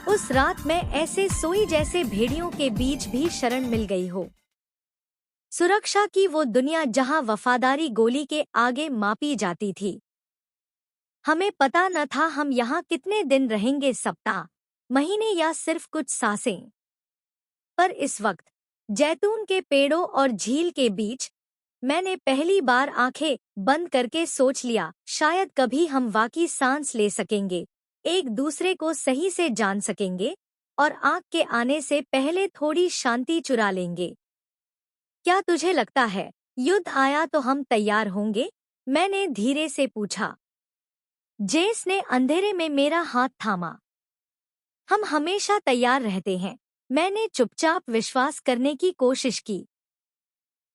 उस रात मैं ऐसे सोई जैसे भेड़ियों के बीच भी शरण मिल गई हो। सुरक्षा की वो दुनिया जहां वफादारी गोली के आगे मापी जाती थी। हमें पता न था हम यहाँ कितने दिन रहेंगे, सप्ताह, महीने या सिर्फ कुछ सांसें। पर इस वक्त, जैतून के पेड़ों और झील के बीच, मैंने पहली बार आंखें बंद करके सोच लिया, शायद कभी हम वाकई सांस ले सकेंगे, एक दूसरे को सही से जान सकेंगे और आग के आने से पहले थोड़ी शांति चुरा लेंगे। क्या तुझे लगता है युद्ध आया तो हम तैयार होंगे? मैंने धीरे से पूछा। जेस ने अंधेरे में मेरा हाथ थामा। हम हमेशा तैयार रहते हैं। मैंने चुपचाप विश्वास करने की कोशिश की।